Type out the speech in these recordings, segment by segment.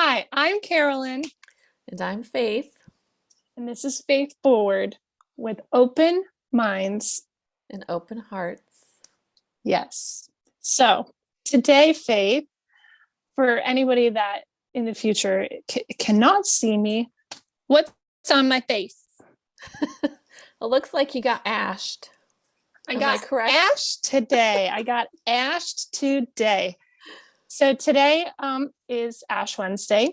Hi, I'm Carolyn, And I'm Faith and this is Faith Forward with open minds. and Open Hearts. Yes. So today, Faith, for anybody that in the future cannot see me, what's on my face? It looks like you got ashed. I Am I got correct? ashed today. I got ashed today. So today is Ash Wednesday,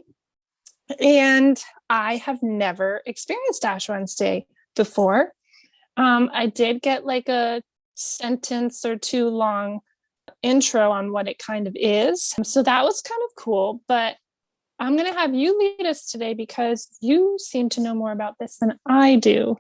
and I have never experienced Ash Wednesday before. I did get like a sentence or two long intro on what it kind of is. So that was kind of cool. But I'm going to have you lead us today because you seem to know more about this than I do.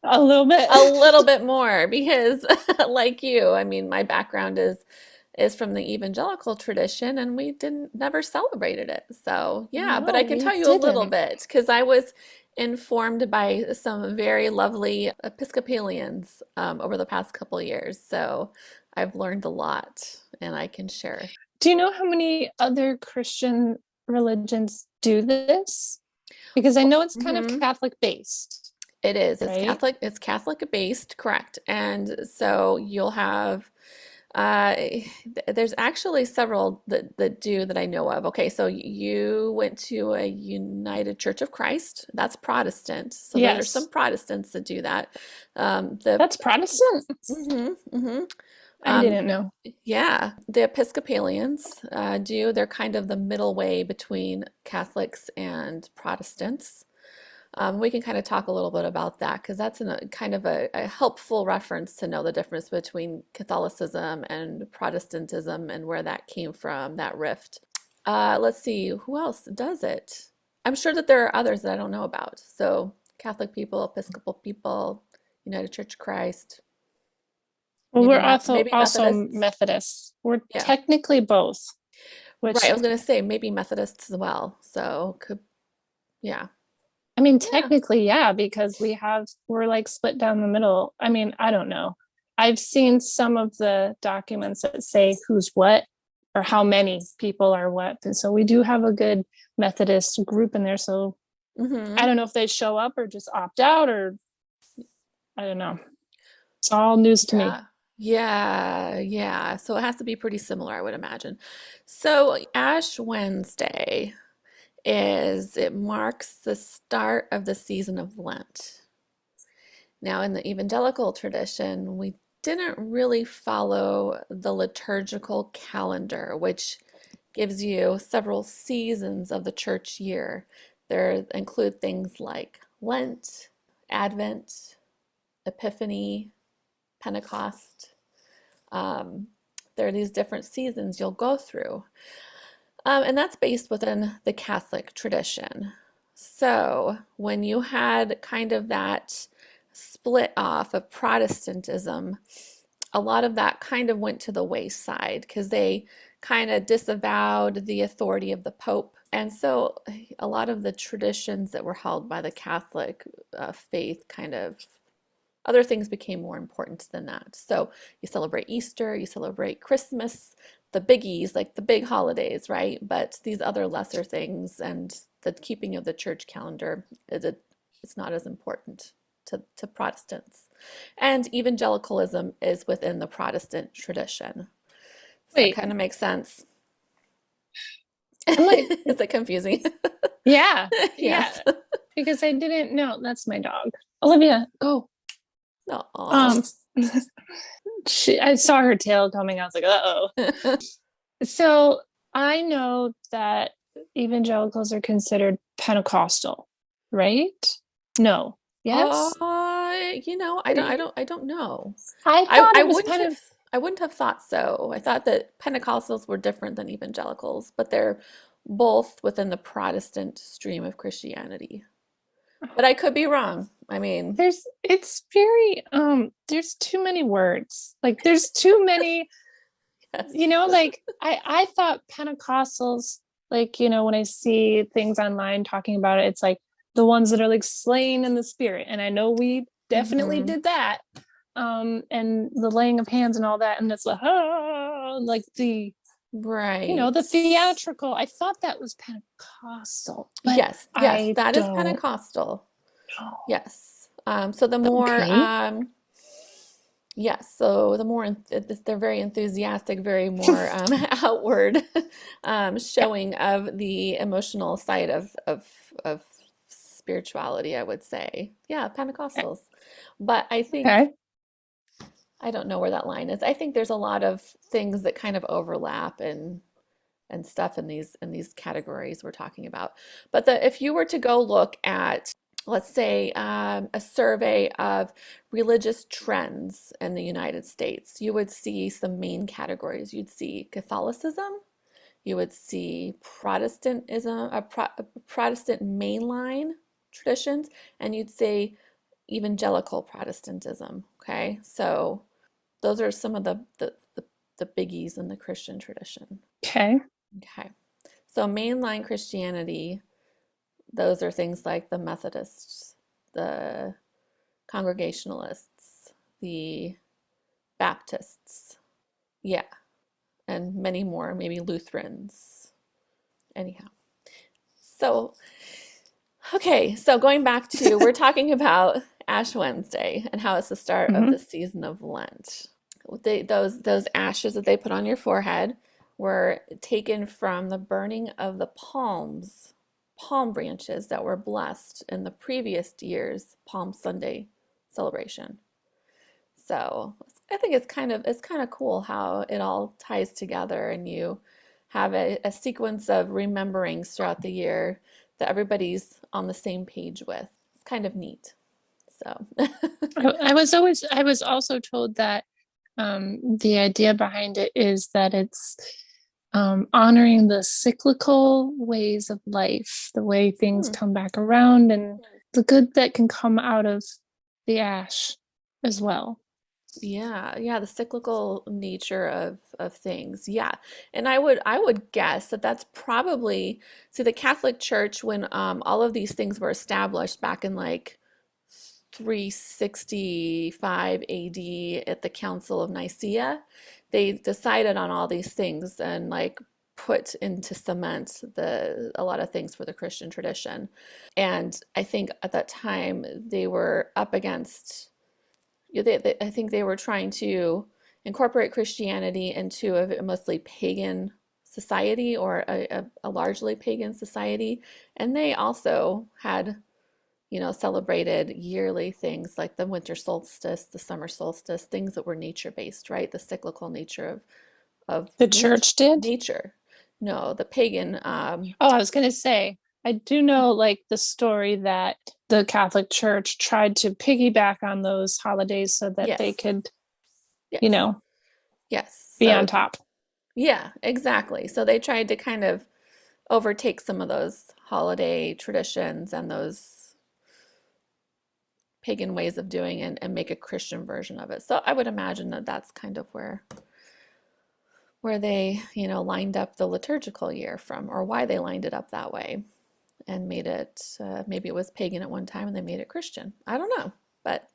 A little bit. A little bit more because like you, I mean, my background is from the evangelical tradition and we didn't never celebrated it. So, yeah, but No, I can we tell you a little didn't. bit because I was informed by some very lovely Episcopalians over the past couple of years. So, I've learned a lot and I can share. Do you know how many other Christian religions do this? Because I know it's kind of Mhm. Catholic based, It is. It's right? Catholic. It's Catholic based, correct. And so you'll have uh there's actually several that do that I know of. Okay, so you went to a United Church of Christ. That's Protestant. So those are some Yes. Protestants that do that. The That's Protestant? mhm, mhm. I Um, didn't know. yeah, the Episcopalians do. They're kind of the middle way between Catholics and Protestants. We can kind of talk a little bit about that because that's a kind of a helpful reference to know the difference between Catholicism and Protestantism and where that came from, that rift. Let's see, who else does it? I'm sure that there are others that I don't know about. So, Catholic people, Episcopal people, United Church of Christ, Well, we're maybe also Methodists. Methodists. We're Yeah, technically both, right. which I was gonna say maybe Methodists as well. So, could yeah, I mean, yeah. technically, yeah, because we're like split down the middle. I mean, I don't know. I've seen some of the documents that say who's what or how many people are what. And so we do have a good Methodist group in there. So I Mm-hmm. don't know if they show up or just opt out or I don't know. It's all news to me. Yeah. Yeah, yeah. So it has to be pretty similar, I would imagine. So Ash Wednesday it marks the start of the season of Lent. Now, in the evangelical tradition, we didn't really follow the liturgical calendar, which gives you several seasons of the church year. There include things like Lent, Advent, Epiphany, Pentecost. Um, there are these different seasons you'll go through. And that's based within the Catholic tradition. So when you had kind of that split off of Protestantism, a lot of that kind of went to the wayside because they kind of disavowed the authority of the Pope. And so a lot of the traditions that were held by the Catholic faith kind of other things became more important than that. So you celebrate Easter, you celebrate Christmas, the biggies, like the big holidays, right? But these other lesser things and the keeping of the church calendar, it's not as important to Protestants. And evangelicalism is within the Protestant tradition. Does that Wait, kind of make sense? I'm like, Is it confusing? yeah, yeah, Yes. because I didn't know. That's my dog. Olivia, go. No. Um, I saw her tail coming. I was like, uh-oh. So I know that evangelicals are considered Pentecostal, right? No. Yes? I don't know. I I thought I it was wouldn't kind have of, I wouldn't have thought so. I thought that Pentecostals were different than evangelicals, but they're both within the Protestant stream of Christianity. But I could be wrong. I mean, it's very, there's too many words. Like there's too many, yes. like I thought Pentecostals, like, when I see things online talking about it, it's like the ones that are like slain in the spirit. And I know we definitely Hmm. did that. And the laying of hands and all that. And it's like, like the The Right. theatrical. I thought that was Pentecostal, but Yes, yes, I that is don't Pentecostal. know. Yes. So the more, Okay. yes, so the more they're very enthusiastic, very more outward Yeah. showing of the emotional side of spirituality, I would say. Yeah, Okay. Pentecostals. But I think Okay. I don't know where that line is. I think there's a lot of things that kind of overlap and stuff in these categories we're talking about. But if you were to go look at, let's say, a survey of religious trends in the United States, you would see some main categories. You'd see Catholicism, you would see Protestantism, Protestant mainline traditions, and you'd say evangelical Protestantism. Okay, so those are some of the biggies in the Christian tradition. Okay. Okay. So mainline Christianity, those are things like the Methodists, the Congregationalists, the Baptists, yeah, and many more, maybe Lutherans. Anyhow. So, okay, so going back to, we're talking about Ash Wednesday and how it's the start of the Hmm. season of Lent. Those ashes that they put on your forehead were taken from the burning of the palm branches that were blessed in the previous year's Palm Sunday celebration. So I think it's kind of cool how it all ties together and you have a sequence of rememberings throughout the year that everybody's on the same page with. It's kind of neat. So I was also told that the idea behind it is that it's honoring the cyclical ways of life, the way things hmm. come back around, and the good that can come out of the ash as well. Yeah, yeah, the cyclical nature of things. Yeah. And I would guess that that's probably, see, the Catholic Church, when all of these things were established back in like 365 AD at the Council of Nicaea, they decided on all these things and like put into cement the a lot of things for the Christian tradition. And I think at that time they were up against, I think they were trying to incorporate Christianity into a mostly pagan society, or a largely pagan society. And they also had, celebrated yearly things like the winter solstice, the summer solstice, things that were nature based, right? The cyclical nature of The church did. nature. No, the pagan, Oh, I was going to say, I do know like the story that the Catholic Church tried to piggyback on those holidays so that they yes, could, you yes, know, yes. be on So, top. yeah, exactly. So they tried to kind of overtake some of those holiday traditions and those pagan ways of doing it and make a Christian version of it. So I would imagine that that's kind of where they, lined up the liturgical year from, or why they lined it up that way and made it, maybe it was pagan at one time and they made it Christian. I don't know. But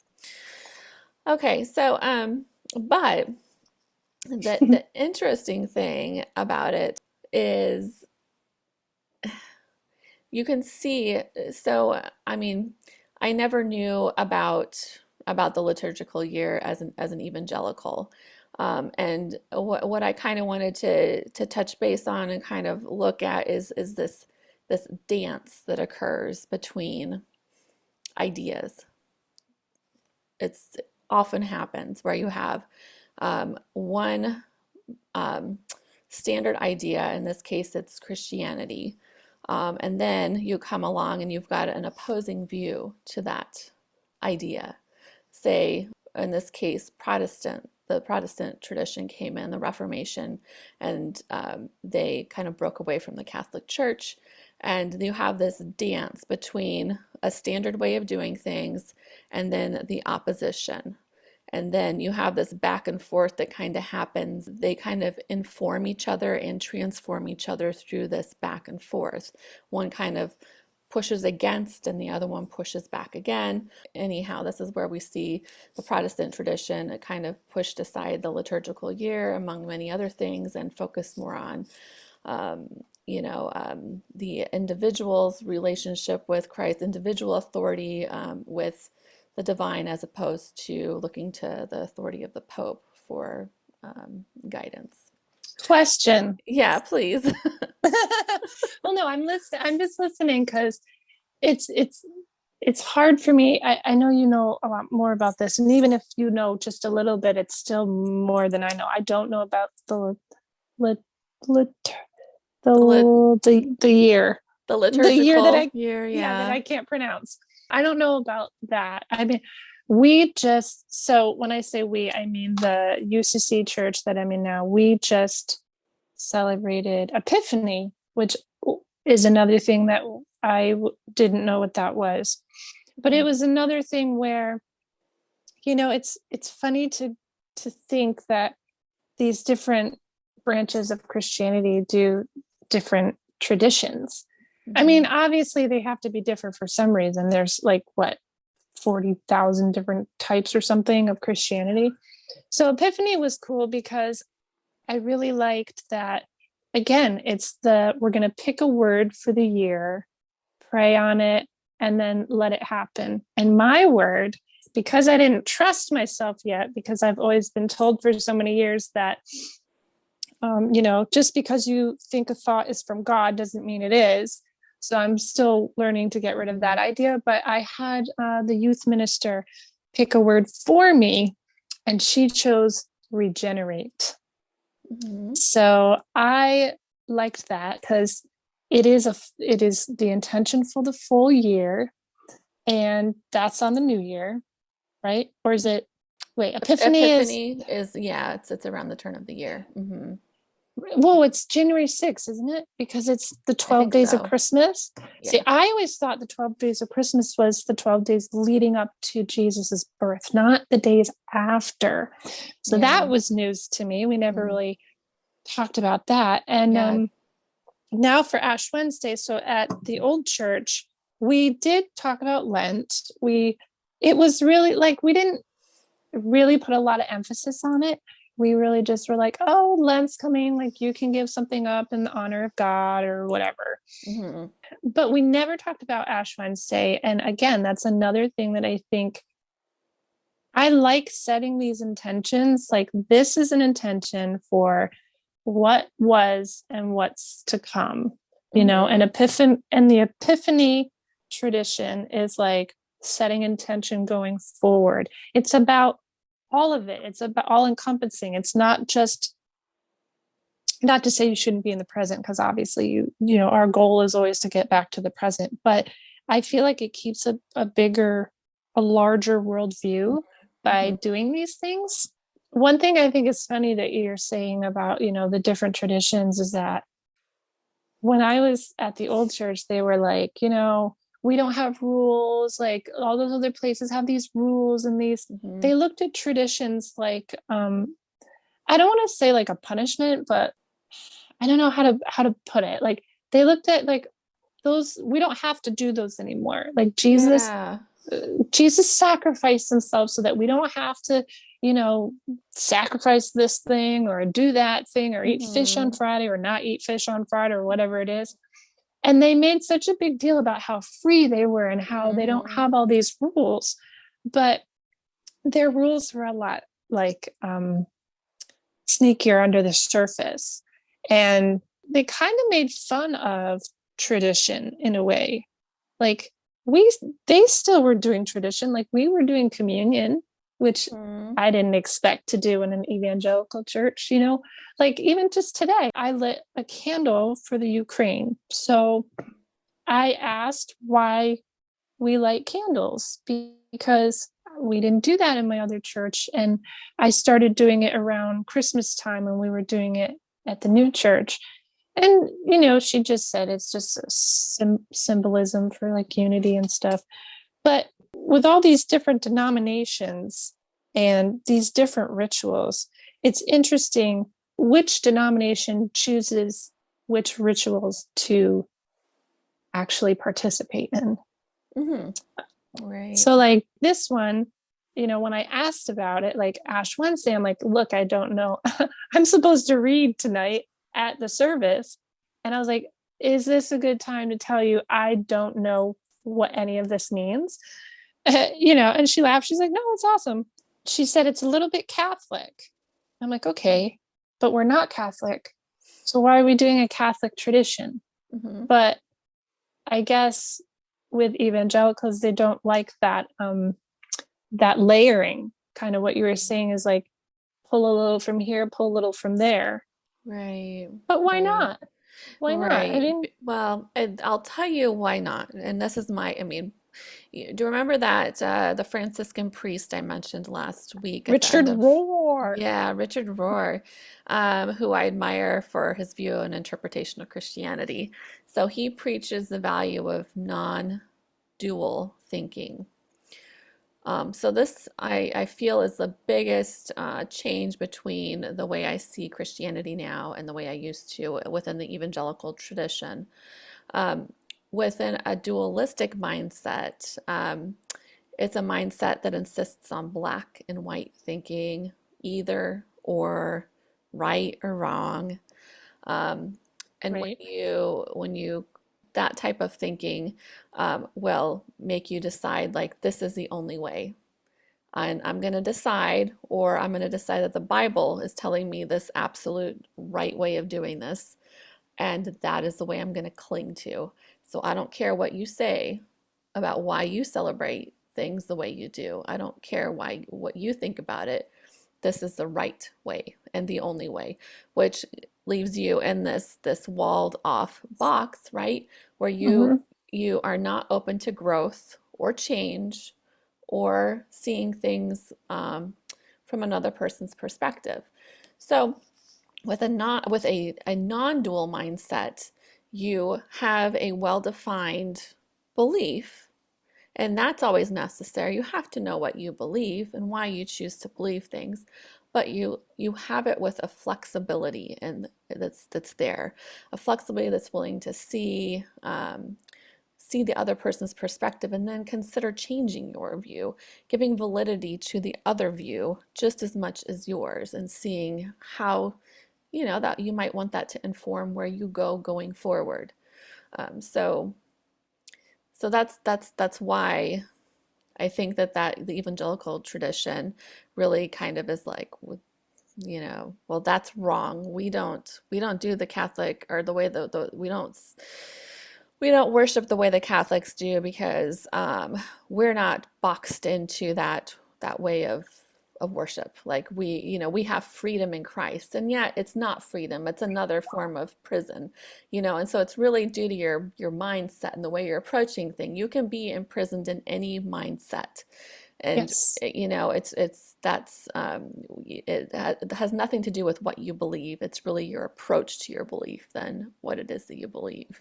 okay, so but the interesting thing about it is you can see, so I mean, I never knew about the liturgical year as an evangelical. And what I kind of wanted to touch base on and kind of look at is this dance that occurs between ideas. It's often happens where you have one um, standard idea. In this case, it's Christianity. And then you come along and you've got an opposing view to that idea. Say, in this case, the Protestant tradition came in, the Reformation, and they kind of broke away from the Catholic Church. And you have this dance between a standard way of doing things and then the opposition. And then you have this back and forth that kind of happens. They kind of inform each other and transform each other through this back and forth. One kind of pushes against and the other one pushes back again. Anyhow, this is where we see the Protestant tradition. It kind of pushed aside the liturgical year among many other things and focused more on um, the individual's relationship with Christ, individual authority with the divine, as opposed to looking to the authority of the Pope for guidance. Question. Yeah, please. Well, no, I'm listening. I'm just listening because it's it's it's hard for me. I know you know a lot more about this, and even if you know just a little bit, it's still more than I know. I don't know about lit, lit, The lit the year, the the year that liturgical I year, yeah that yeah. I can't pronounce. I don't know about that. I mean, we just so when I say we, I mean the UCC church that I'm in now. We just celebrated Epiphany, which is another thing that I didn't know what that was. But it was another thing where, it's funny to think that these different branches of Christianity do different traditions. I Mm-hmm. mean, obviously they have to be different for some reason. There's like what 40,000 different types or something of Christianity. So Epiphany was cool because I really liked that. Again, we're going to pick a word for the year, pray on it, and then let it happen. And my word, because I didn't trust myself yet, because I've always been told for so many years that, just because you think a thought is from God doesn't mean it is. So I'm still learning to get rid of that Mm-hmm. idea. But I had the youth minister pick a word for me, and she chose regenerate. Mm-hmm. So I liked that because it is the intention for the full year, and that's on the new year, right? Or is it wait, Epiphany is Epiphany is, yeah, it's around the turn of the year. Mm-hmm. well, it's January 6th, isn't it? Because it's the I 12 think days of so. Christmas. See, Yeah. I always thought the 12 days of Christmas was the 12 days leading up to Jesus's birth, not the days after. So that Yeah. was news to me. We never Mm-hmm. really talked about that. And Yeah. now for Ash Wednesday, so at the old church, we did talk about Lent. It was really like we didn't really put a lot of emphasis on it. We really just were like, oh, Lent's coming, like you can give something up in the honor of God or whatever. Mm-hmm. But we never talked about Ash Wednesday. And again, that's another thing that I think I like setting these intentions. Like this is an intention for what was and what's to come, Mm-hmm. and the Epiphany tradition is like setting intention going forward. It's about all of it. It's about all encompassing. It's not just not to say you shouldn't be in the present, because obviously our goal is always to get back to the present, but I feel like it keeps a larger worldview by Mm-hmm. doing these things. One thing I think is funny that you're saying about the different traditions is that when I was at the old church, they were like, we don't have rules, like all those other places have these rules and these Mm-hmm. they looked at traditions like I don't want to say like a punishment, but I don't know how to put it. Like they looked at like those we don't have to do those anymore. Like Yeah. Jesus sacrificed himself so that we don't have to, you know, sacrifice this thing or do that thing or eat fish on Mm-hmm. Friday or not eat fish on Friday or whatever it is. And they made such a big deal about how free they were and how they don't Mm-hmm. have all these rules. But their rules were a lot like sneakier under the surface. And they kind of made fun of tradition in a way. Like we they still were doing tradition, like we were doing communion, which Mm-hmm. I didn't expect to do in an evangelical church. Like even just today I lit a candle for the Ukraine. So I asked why we light candles, because we didn't do that in my other church, and I started doing it around Christmas time when we were doing it at the new church. And she just said it's just a symbolism for like unity and stuff. But with all these different denominations and these different rituals, it's interesting which denomination chooses which rituals to actually participate in. Hmm. Right. So like this one, when I asked about it, like Ash Wednesday, I'm like, look, I don't know. I'm supposed to read tonight at the service. And I was like, is this a good time to tell you I don't know what any of this means? And she laughed. She's like, no, it's awesome. She said it's a little bit Catholic. I'm like, okay, but we're not Catholic. So why are we doing a Catholic tradition? Hmm. But I guess with evangelicals, they don't like that layering. Kind of what you were saying is like pull a little from here, pull a little from there. Right. But why Right. not? Why not? I Right. mean, Well, and I'll tell you why not. And this is I mean, do you remember that the Franciscan priest I mentioned last week at the Richard end of, Rohr. yeah, Richard Rohr, who I admire for his view and interpretation of Christianity. So he preaches the value of non-dual thinking. So this I feel is the biggest change between the way I see Christianity now and the way I used to within the evangelical tradition. Um, Within a dualistic mindset, it's a mindset that insists on black and white thinking, either or, right or wrong. Um, and Right. when you that type of thinking will make you decide like this is the only way. And I'm going to decide, or I'm going to decide that the Bible is telling me this absolute right way of doing this, and that is the way I'm going to cling to. So I don't care what you say about why you celebrate things the way you do. I don't care what you think about it. This is the right way and the only way, which leaves you in this walled off box, right? Where Mm-hmm. you are not open to growth or change or seeing things from another person's perspective. So with a non-dual mindset, you have a well-defined belief, and that's always necessary. You have to know what you believe and why you choose to believe things, but you have it with a flexibility and that's there, a flexibility that's willing to see the other person's perspective and then consider changing your view, giving validity to the other view just as much as yours, and seeing how that you might want that to inform where you go going forward. So that's why I think that the evangelical tradition really kind of is like, well, that's wrong. We don't do the Catholic or the way we don't worship the way the Catholics do because we're not boxed into that way of worship. Like we have freedom in Christ, and yet it's not freedom. It's another form of prison. And so it's really due to your mindset and the way you're approaching things. You can be imprisoned in any mindset, and Yes. it's that's it has nothing to do with what you believe. It's really your approach to your belief than what it is that you believe.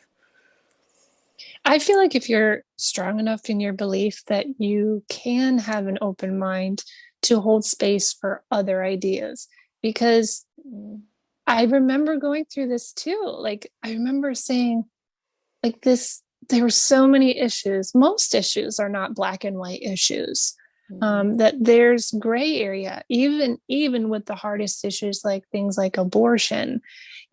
I feel like if you're strong enough in your belief that you can have an open mind to hold space for other ideas, because Mm, I remember going through this too. Like, I remember saying, like, this, there were so many issues. Most issues are not black and white issues. mhm, That there's gray area, even with the hardest issues, like things like abortion.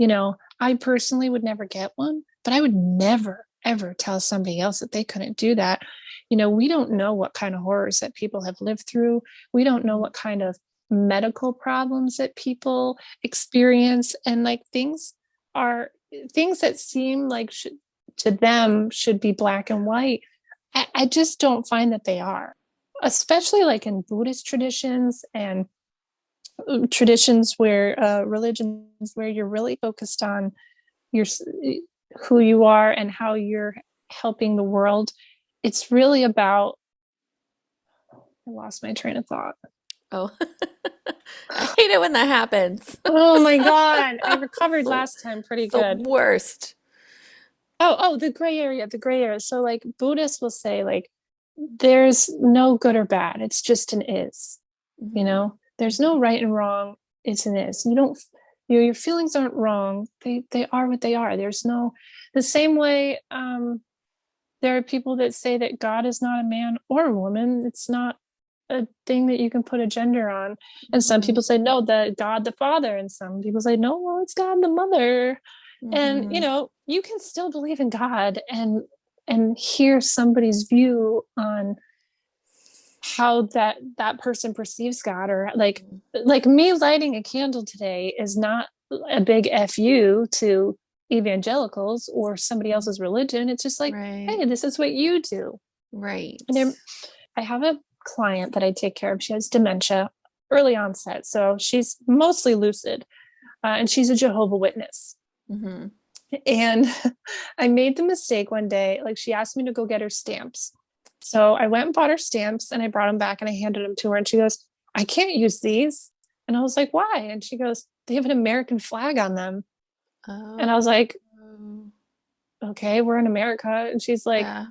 I personally would never get one, but I would never ever tell somebody else that they couldn't do that. We don't know what kind of horrors that people have lived through. We don't know mhm, what kind of medical problems that people experience, and like things that seem like to them should be black and white. I just don't find that they are, especially like in Buddhist traditions and traditions where religions where you're really focused on your who you are and how you're helping the world. It's really about, I lost my train of thought. oh, I hate it when that happens. Oh my god, I It's recovered the, last time pretty it's the good. worst. Oh, the gray area. So like Buddhists will say like there's no good or bad. It's just an is. Hmm. There's no right and wrong. It's an is. You don't your feelings aren't wrong. They are what they are. There's no, the same way. there are people that say that God is not a man or a woman. It's not a thing that you can put a gender on. And some Mm-hmm. people say, no, the God the Father. And some people say, no, well, it's God the Mother. And Mm-hmm. you can still believe in God and hear somebody's view on how that person perceives God, or like me lighting a candle today is not a big fu to evangelicals or somebody else's religion. It's just like, Right. hey, this is what you do. Right. And I have a client that I take care of. She has dementia, early onset, so she's mostly lucid, and she's a Jehovah Witness. Mm-hmm. And I made the mistake one day, like she asked me to go get her stamps. So I went and bought her stamps and I brought them back and I handed them to her. And she goes, I can't use these. And I was like, why? And she goes, they have an American flag on them. And I Oh, was like, okay, we're in America. And she's like, yeah.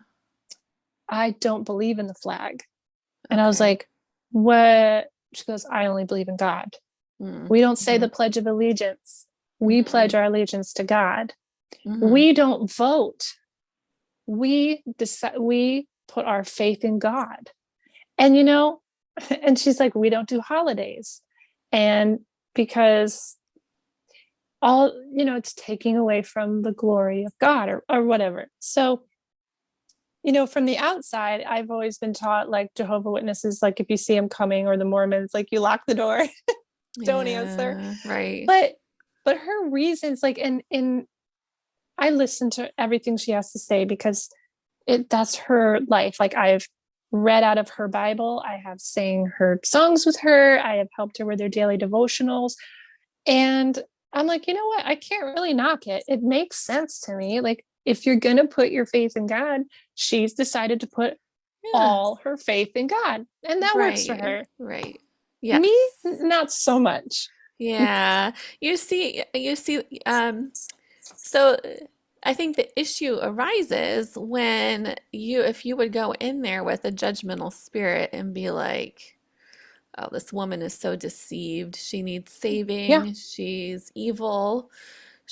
I don't believe in the flag. And I was Okay. like, what? She goes, I only believe in God. We don't say Mm-hmm. the Pledge of Allegiance. We Mm-hmm. pledge our allegiance to God. Mm-hmm. We don't vote. We decide, we put our faith in God. And and she's like, we don't do holidays. And because it's taking away from the glory of God, or whatever. So, from the outside, I've always been taught, like, Jehovah Witnesses, like, if you see them coming, or the Mormons, like, you lock the door, don't answer. Yeah. Right. But her reasons, like, in I listen to everything she has to say, because that's her life. Like, I've read out of her Bible, I have sang her songs with her, I have helped her with her daily devotionals. And I'm like, you know what? I can't really knock it. It makes sense to me. Like, if you're going to put your faith in God, she's decided to put Yeah. all her faith in God. And that works for Right. her. Right. Me, Yes. not so much. Yeah. You see, so I think the issue arises when if you would go in there with a judgmental spirit and be like, oh, this woman is so deceived. She needs Yeah. saving. She's evil.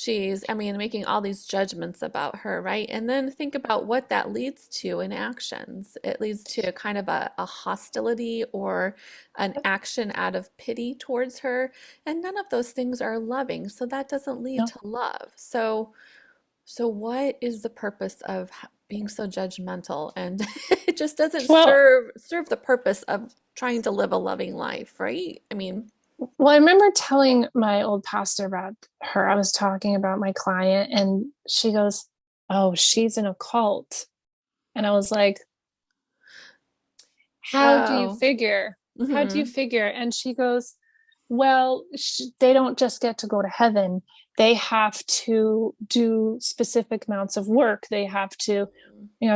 I mean, making all these judgments about her, right? And then think about what that leads to in actions. It leads to kind of a hostility or an action out of pity towards her. And none of those things are loving. So that doesn't lead No. to love. So what is the purpose of being so judgmental? And it just doesn't Well, serve the purpose of trying to live a loving life, right? I mean, I remember telling my old pastor about her. I was talking about my client, and she goes, "Oh, she's in a cult." And I was like, how do you oh, figure? How do you hmm, figure? And she goes, well, they don't just get to go to heaven. They have to do specific amounts of work. They have to,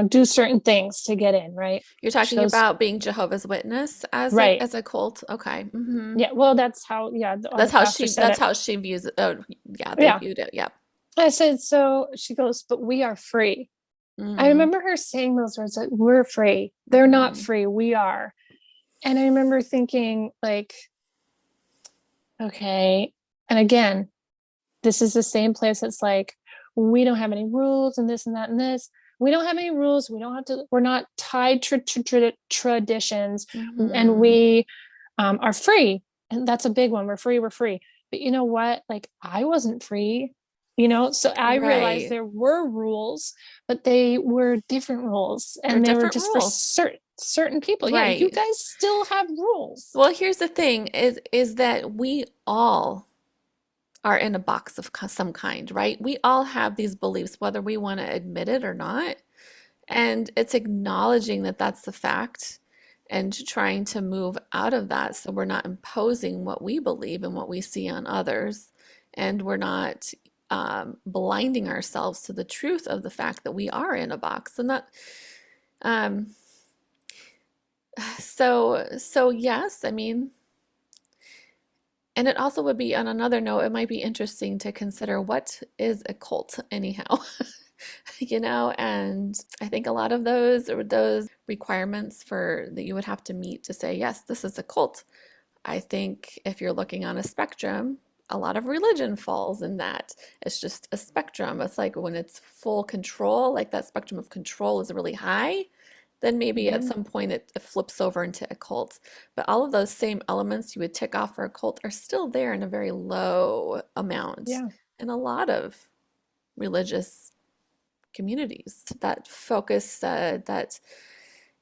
do certain things to get in, right? you're She talking goes, about being Jehovah's Witness as a right. cult. Okay. Hmm. Yeah, well, that's how, yeah, our pastor said That's it. how she views it. Oh, yeah, they Yeah. viewed it. Yep. I said, so she goes, but we are free. I Mm, remember her saying those words, like, we're free. They're not hmm. free. We are. And I remember thinking, like, okay. And again, this is the same place that's like, we don't have any rules and this and that and this. We don't have any rules. We don't have to, we're not tied to traditions, and Hmm. we are free. And that's a big one. We're free. We're free. But you know what? Like, I wasn't free, so I realized Right. there were rules, but they were different rules, They're and they were different just for rules. certain people. Yeah, you Right. guys still have rules. Well, here's the thing is that we all are in a box of some kind, right? We all have these beliefs, whether we want to admit it or not. And it's acknowledging that that's the fact and trying to move out of that so we're not imposing what we believe and what we see on others. And we're not blinding ourselves to the truth of the fact that we are in a box. And that, um, so yes, I mean, and it also would be, on another note, it might be interesting to consider what is a cult anyhow. And I think a lot of those requirements for that you would have to meet to say, yes, this is a cult. I think if you're looking on a spectrum, a lot of religion falls in that. It's just a spectrum. It's like when it's full control, like that spectrum of control is really high, then maybe at Mhm. some point it flips over into a cult. But all of those same elements you would tick off for a cult are still there in a very low amount Yeah. in a lot of religious communities that focus that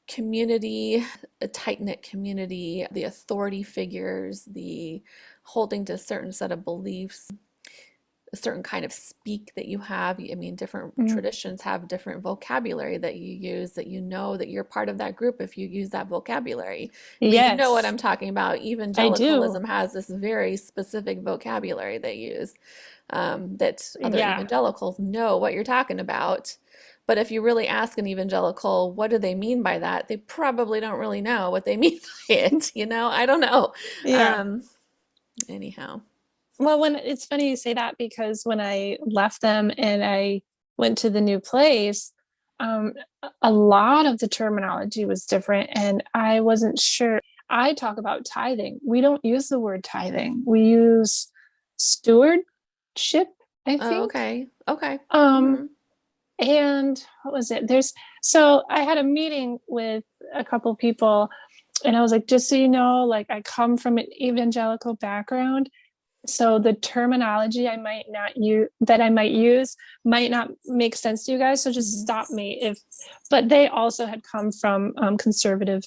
community, a tight-knit community, the authority figures, the holding to a certain set of beliefs, a certain kind of speak that you have. I mean, different Mhm. traditions have different vocabulary that you use, that you know that you're part of that group if you use that vocabulary. I mean, you know what Yes, I'm talking about. I do. Evangelicalism has this very specific vocabulary they use, that other Yeah. evangelicals know what you're talking about. But if you really ask an evangelical, what do they mean by that? They probably don't really know what they mean by it. I don't know. Yeah. Um, anyhow. Well, when it's funny you say that because when I left them and I went to the new place, a lot of the terminology was different and I wasn't sure. I talk about tithing. We don't use the word tithing. We use stewardship, I Oh, think. okay. Okay. Um, Hmm. and what was it? So I had a meeting with a couple people and I was like, just so you know, like I come from an evangelical background, so the terminology I might use might not make sense to you guys. So just Hmm. stop me if. But they also had come from conservative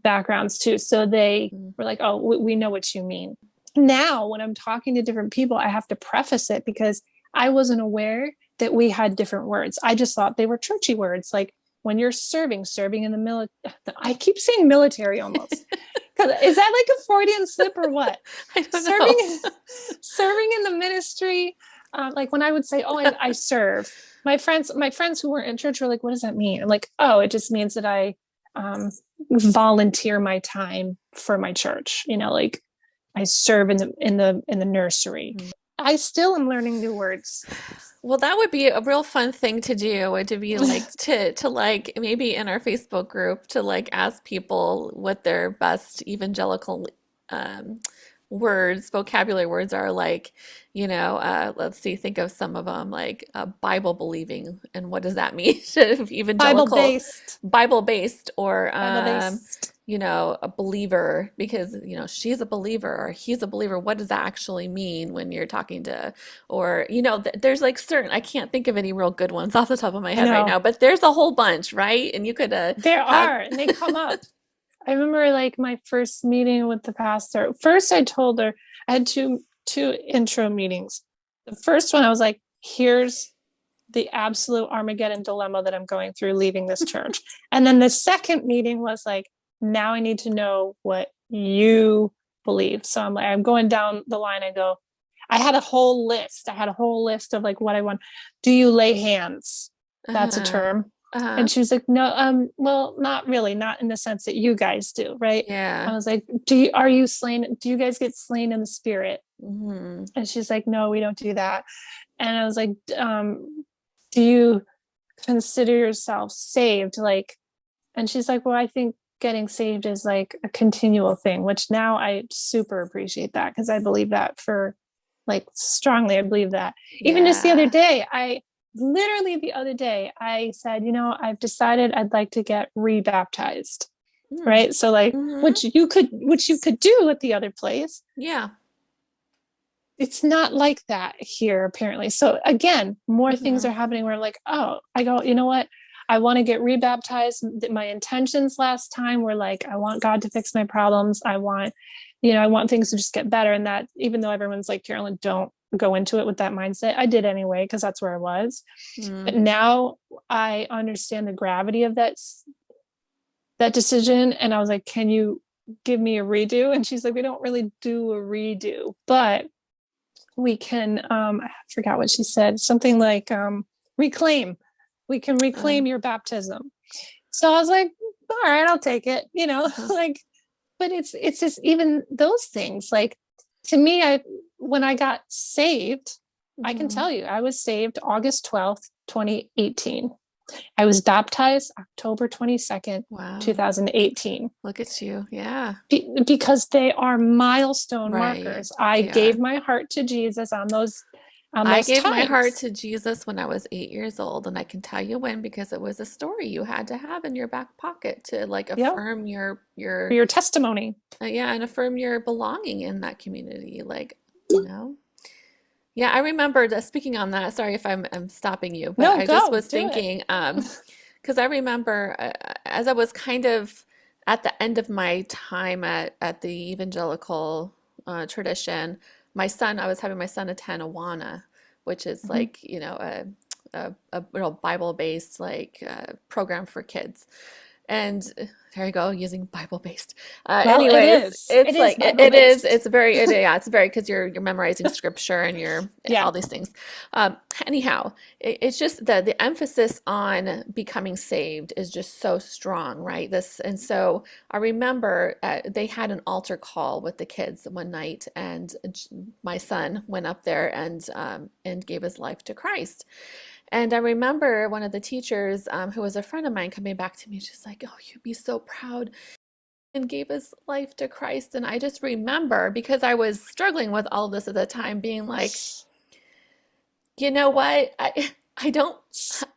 backgrounds too, so they were like, "Oh, we know what you mean." Now, when I'm talking to different people, I have to preface it because I wasn't aware that we had different words. I just thought they were churchy words, like when you're serving in the military. I keep saying military almost. Because is that like a Freudian slip or what? I don't know. Serving, serving in the ministry. Like when I would say, "Oh, I serve," my friends who weren't in church were like, "What does that mean?" I'm like, "Oh, it just means that I um, volunteer my time for my church. Like I serve in the nursery." I still am learning new words. Well, that would be a real fun thing to do, would to be like to like maybe in our Facebook group to like ask people what their best evangelical um, words, vocabulary words are like, let's see, think of some of them like Bible believing, and what does that mean to Bible evangelical, based. Bible based, or Bible based. a believer, because she's a believer or he's a believer. What does that actually mean when you're talking to, or there's like certain, I can't think of any real good ones off the top of my I head right now, know but there's a whole bunch, right? And you could there have. are, and they come up. I remember like my first meeting with the pastor. First, I told her I had two intro meetings. The first one, I was like, "Here's the absolute Armageddon dilemma that I'm going through leaving this church." And then the second meeting was like, "Now I need to know what you believe." So I'm going down the line. I had a whole list. I had a whole list of like what I want. Do you lay hands? That's a Uh-huh. term. Uh-huh. And she was like, "No, well, not really, not in the sense that you guys do, right?" I Yeah. was like, are you slain? Do you guys get slain in the spirit? Hmm. And she's like, "No, we don't do that." And I was like, do you consider yourself saved? Like, and she's like, "Well, I think getting saved is like a continual thing," which now I super appreciate that because I believe that for like strongly. I believe that. Even just Yeah. the other day, I said, I've decided I'd like to get rebaptized. Mm. Right. So like, Hmm. which you could do at the other place. Yeah. It's not like that here, apparently. So again, more things Hmm. are happening where I'm like, oh, I go, you know what? I want to get rebaptized. My intentions last time were like, I want God to fix my problems. I want things to just get better. And that, even though everyone's like, "Carolyn, don't go into it with that mindset," I did anyway, because that's where I was. But Mm. now I understand the gravity of that decision. And I was like, "Can you give me a redo?" And she's like, "We don't really do a redo, but we can I forgot what she said, something like reclaim we can Uh, reclaim your baptism." So I was like, "All right, I'll take it," uh-huh. like, but it's just even those things, like, to me, when I got saved, I can Hmm. tell you I was saved August 12th 2018. I was baptized October 22nd, Wow. 2018. Look at you. Yeah. Because they are milestone Right. markers. I They are. gave my heart to Jesus on I those gave my heart times. to Jesus when I was 8 years old, and I can tell you when because it was a story you had to have in your back pocket to like Yep, affirm for your your testimony. yeah, and affirm your belonging in that community. Like, you know. Yeah, I remember that speaking on that. Sorry if I'm stopping you, but No, I just go was do it. thinking, because I remember as I was kind of at the end of my time at the evangelical tradition, I was having my son attend Awana, which is Mhm. like, a real Bible-based like program for kids. And there you go, using Bible based. Well, it Anyways, is. It it's is like Bible based. yeah, it's very because you're memorizing scripture and you're Yeah. all these things. Anyhow, it's just the emphasis on becoming saved is just so strong, right? This and so I remember they had an altar call with the kids one night, and my son went up there and gave his life to Christ. And I remember one of the teachers, who was a friend of mine, coming back to me. She's like, "Oh, you'd be so proud," and gave his life to Christ. And I just remember because I was struggling with all this at the time, being like, you know what? I don't.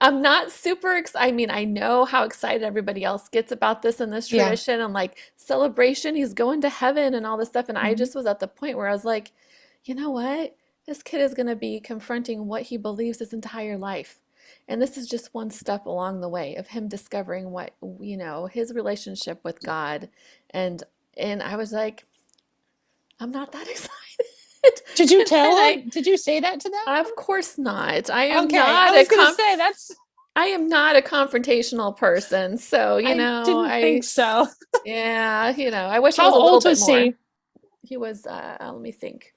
I'm not super excited. I mean, I know how excited everybody else gets about this in this Yeah. tradition and like celebration. He's going to heaven and all this stuff. And I Mhm. just was at the point where I was like, you know what? This kid is going to be confronting what he believes his entire life. And this is just one step along the way of him discovering what, his relationship with God. And and I was like, I'm not that excited. Did you And tell them? Did you say that to them? of course not. Okay. I was going to say that's, I am not a confrontational person. So, I didn't think so. yeah, I wish I How was a little old bit was more. he? He was, let me think,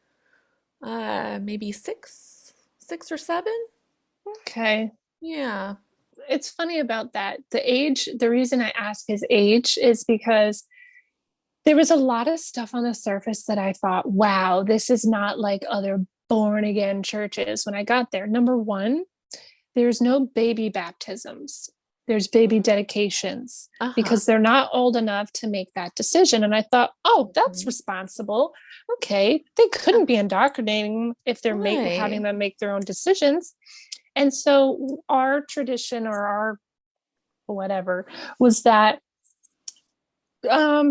maybe six or seven. Okay. Yeah. It's funny about that. The reason I ask his age is because there was a lot of stuff on the surface that I thought, wow, this is not like other born again churches when I got there. Number one, there's no baby baptisms, there's baby dedications Uh-huh. because they're not old enough to make that decision. And I thought, oh, that's Mhm. responsible. Okay. They Uh, couldn't be indoctrinating if they're having right. them make their own decisions. And so our tradition or our whatever was that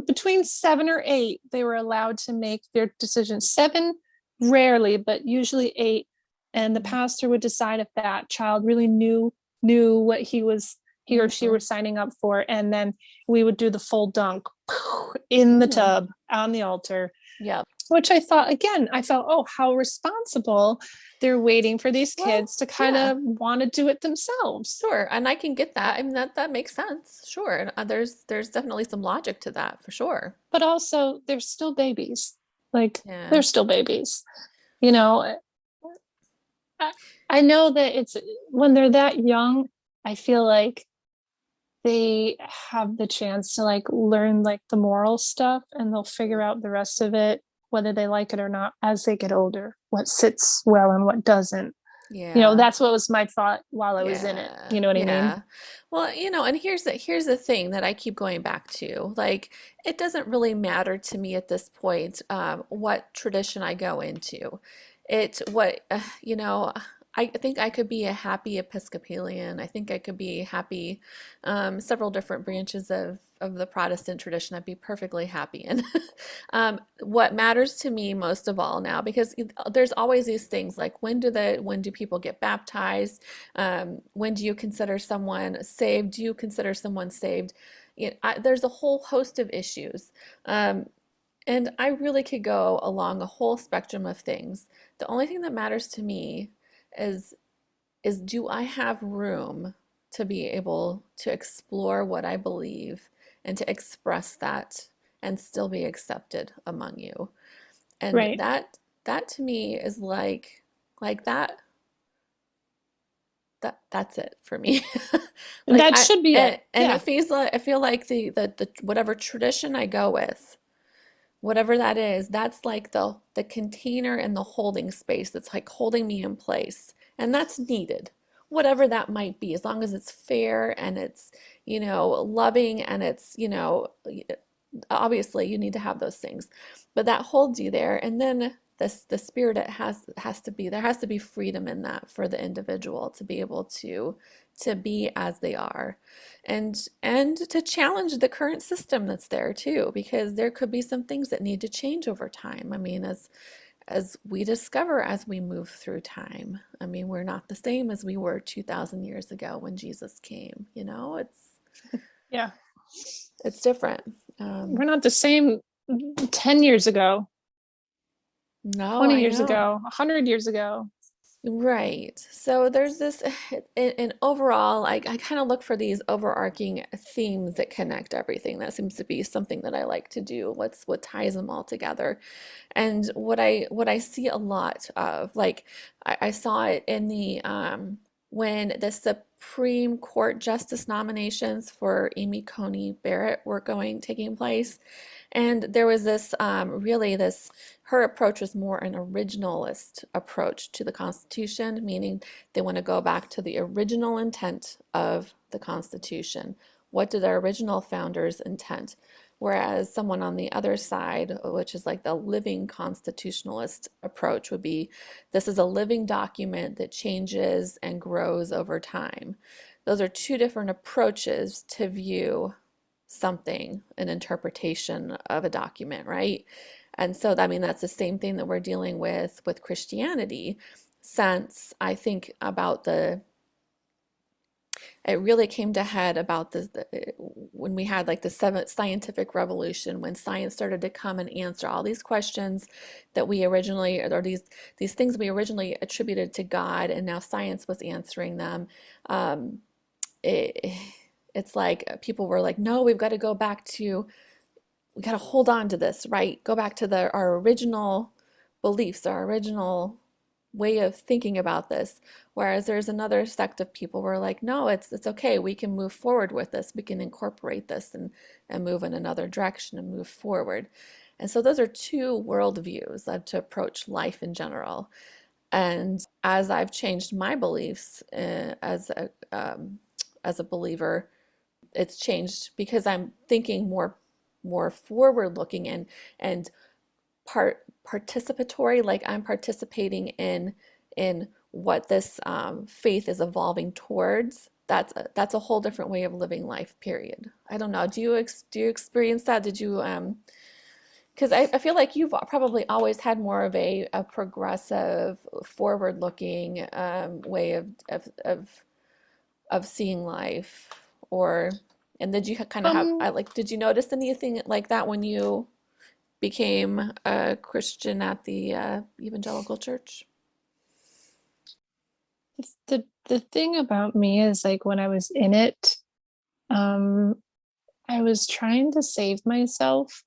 between 7 or 8, they were allowed to make their decisions. Seven, rarely, but usually 8. And the pastor would decide if that child really knew what he or she Mm-hmm. were signing up for, and then we would do the full dunk in the Mm-hmm. tub on the altar, Yep. which I thought, again, I felt, oh, how responsible. They're waiting for these Well, kids to kind yeah. of want to do it themselves. Sure, and I can get that. I mean, that makes sense. Sure, and there's definitely some logic to that for sure. But also, they're still babies. Like, Yeah. they're still babies. You know, I, I know that it's when they're that young, I feel like they have the chance to like learn like the moral stuff, and they'll figure out the rest of it, whether they like it or not, as they get older, what sits well and what doesn't. Yeah. That's what was my thought while I was in it. Yeah, You know what I mean? yeah. Well, and here's the thing that I keep going back to. Like, it doesn't really matter to me at this point, what tradition I go into. It what I think I could be a happy Episcopalian. I think I could be happy, several different branches of the Protestant tradition. I'd be perfectly happy in. What matters to me most of all now, because there's always these things like when do people get baptized? When do you consider someone saved? Do you consider someone saved? There's a whole host of issues. Um, and I really could go along a whole spectrum of things. The only thing that matters to me is do I have room to be able to explore what I believe and to express that and still be accepted among you? And Right. that to me is like that's it for me. Like That should be it. and Yeah. it feels like I feel like the whatever tradition I go with, whatever that is, that's like the container and the holding space that's like holding me in place. And that's needed. whatever that might be, as long as it's fair and it's, loving and it's, obviously you need to have those things, but that holds you there. And then the spirit, it has to be, there has to be freedom in that for the individual to be able to be as they are, and to challenge the current system that's there too, because there could be some things that need to change over time. I mean, as we discover as we move through time. I mean, we're not the same as we were 2,000 years ago when Jesus came, Yeah. it's different. We're not the same 10 years ago, No, 20 I years know. ago, 100 years ago. Right. So there's this, in overall, I kind of look for these overarching themes that connect everything. That seems to be something that I like to do. What ties them all together. And what I see a lot of, like I saw it in the when the Supreme Court justice nominations for Amy Coney Barrett were taking place. And there was this really this her approach was more an originalist approach to the Constitution, meaning they want to go back to the original intent of the Constitution. What did our original founders intend? Whereas someone on the other side, which is like the living constitutionalist approach, would be this is a living document that changes and grows over time. Those are two different approaches to view something, an interpretation of a document, right? And so, I mean, that's the same thing that we're dealing with Christianity, since I think about it really came to head about when we had like the seventh scientific revolution, when science started to come and answer all these questions that we originally, or these things we originally attributed to God, and now science was answering them. Um, it, it's like people were like, no, we've got to go back to, we got to hold on to this, right? Go back to our original beliefs, our original way of thinking about this. Whereas there's another sect of people who are like, no, it's okay. We can move forward with this. We can incorporate this and move in another direction and move forward. And so those are two worldviews to approach life in general. And as I've changed my beliefs as a believer, it's changed because I'm thinking more forward looking and participatory, like I'm participating in what this faith is evolving towards. That's a whole different way of living life, period. I don't know, do you experience that? Did you because I feel like you've probably always had more of a progressive, forward looking way of seeing life, or and did you kind of have Um, I like did you notice anything like that when you became a Christian at the evangelical church? the thing about me is like when I was in it, um, I was trying to save myself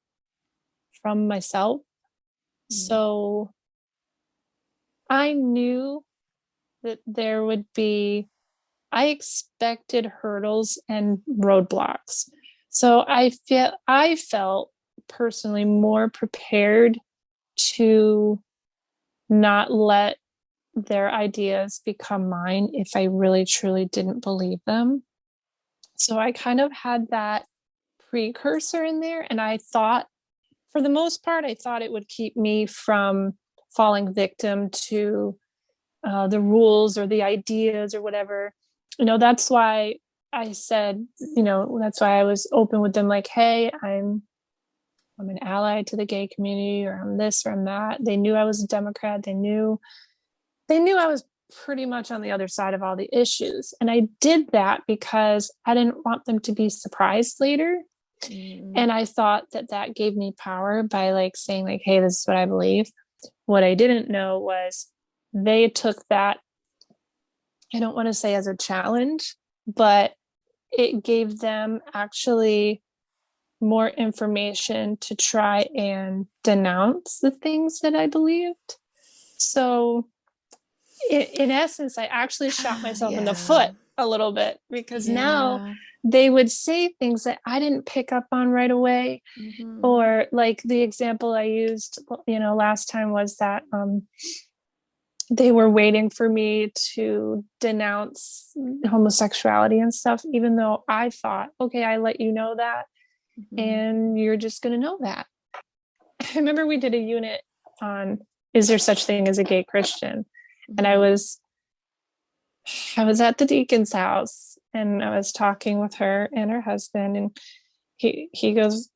from myself. Mm, So I knew that there would be, I expected hurdles and roadblocks. So I felt personally more prepared to not let their ideas become mine if I really truly didn't believe them. So I kind of had that precursor in there. And I thought, for the most part, I thought it would keep me from falling victim to the rules or the ideas or whatever. That's why I said, that's why I was open with them, like, hey, I'm an ally to the gay community, or I'm this or I'm that. They knew I was a Democrat. They knew I was pretty much on the other side of all the issues. And I did that because I didn't want them to be surprised later. mm, And I thought that that gave me power by like saying like, hey, this is what I believe. What I didn't know was they took that, I don't want to say as a challenge, but it gave them actually more information to try and denounce the things that I believed. So in essence, I actually shot myself in the yeah, foot a little bit, because now yeah. they would say things that I didn't pick up on right away. Hmm. Or like the example I used, last time was that they were waiting for me to denounce homosexuality and stuff, even though I thought, okay, I let you know that, Hmm. and you're just going to know that. I remember we did a unit on, is there such thing as a gay Christian? And Hmm. I was at the deacon's house and I was talking with her and her husband, and he goes,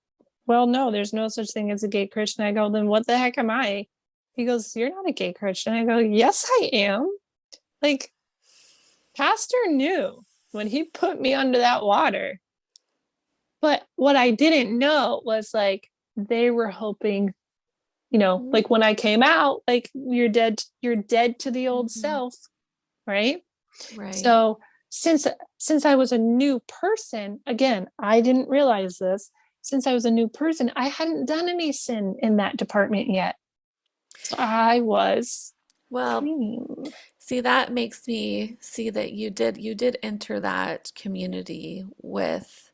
well, no, there's no such thing as a gay Christian. I go, then what the heck am I? He goes, you're not a gay Christian. I go, yes, I am. Like, Pastor knew when he put me under that water. But what I didn't know was like they were hoping, Hmm. like when I came out, like you're dead to the old Hmm. self, right? Right. So since I was a new person, again, I didn't realize this. Since I was a new person, I hadn't done any sin in that department yet. So I was Well, clean. see, that makes me see that you did enter that community with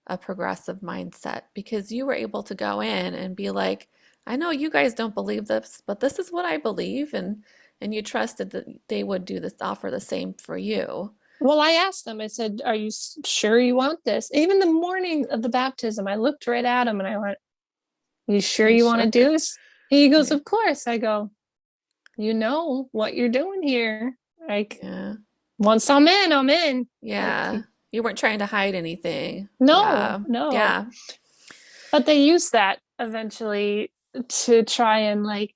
a progressive mindset because you were able to go in and be like, I know you guys don't believe this, but this is what I believe, and you trusted that they would do this, offer the same for you. Well, I asked them, I said, are you sure you want this? Even the morning of the baptism, I looked right at him and I went, you sure You you want to sure? do this? He goes, Right. of course. I go, you know what you're doing here. Like, Yeah. once I'm in, I'm in. Like, Yeah. You weren't trying to hide anything. no, Yeah. no. Yeah. But they use that eventually to try and like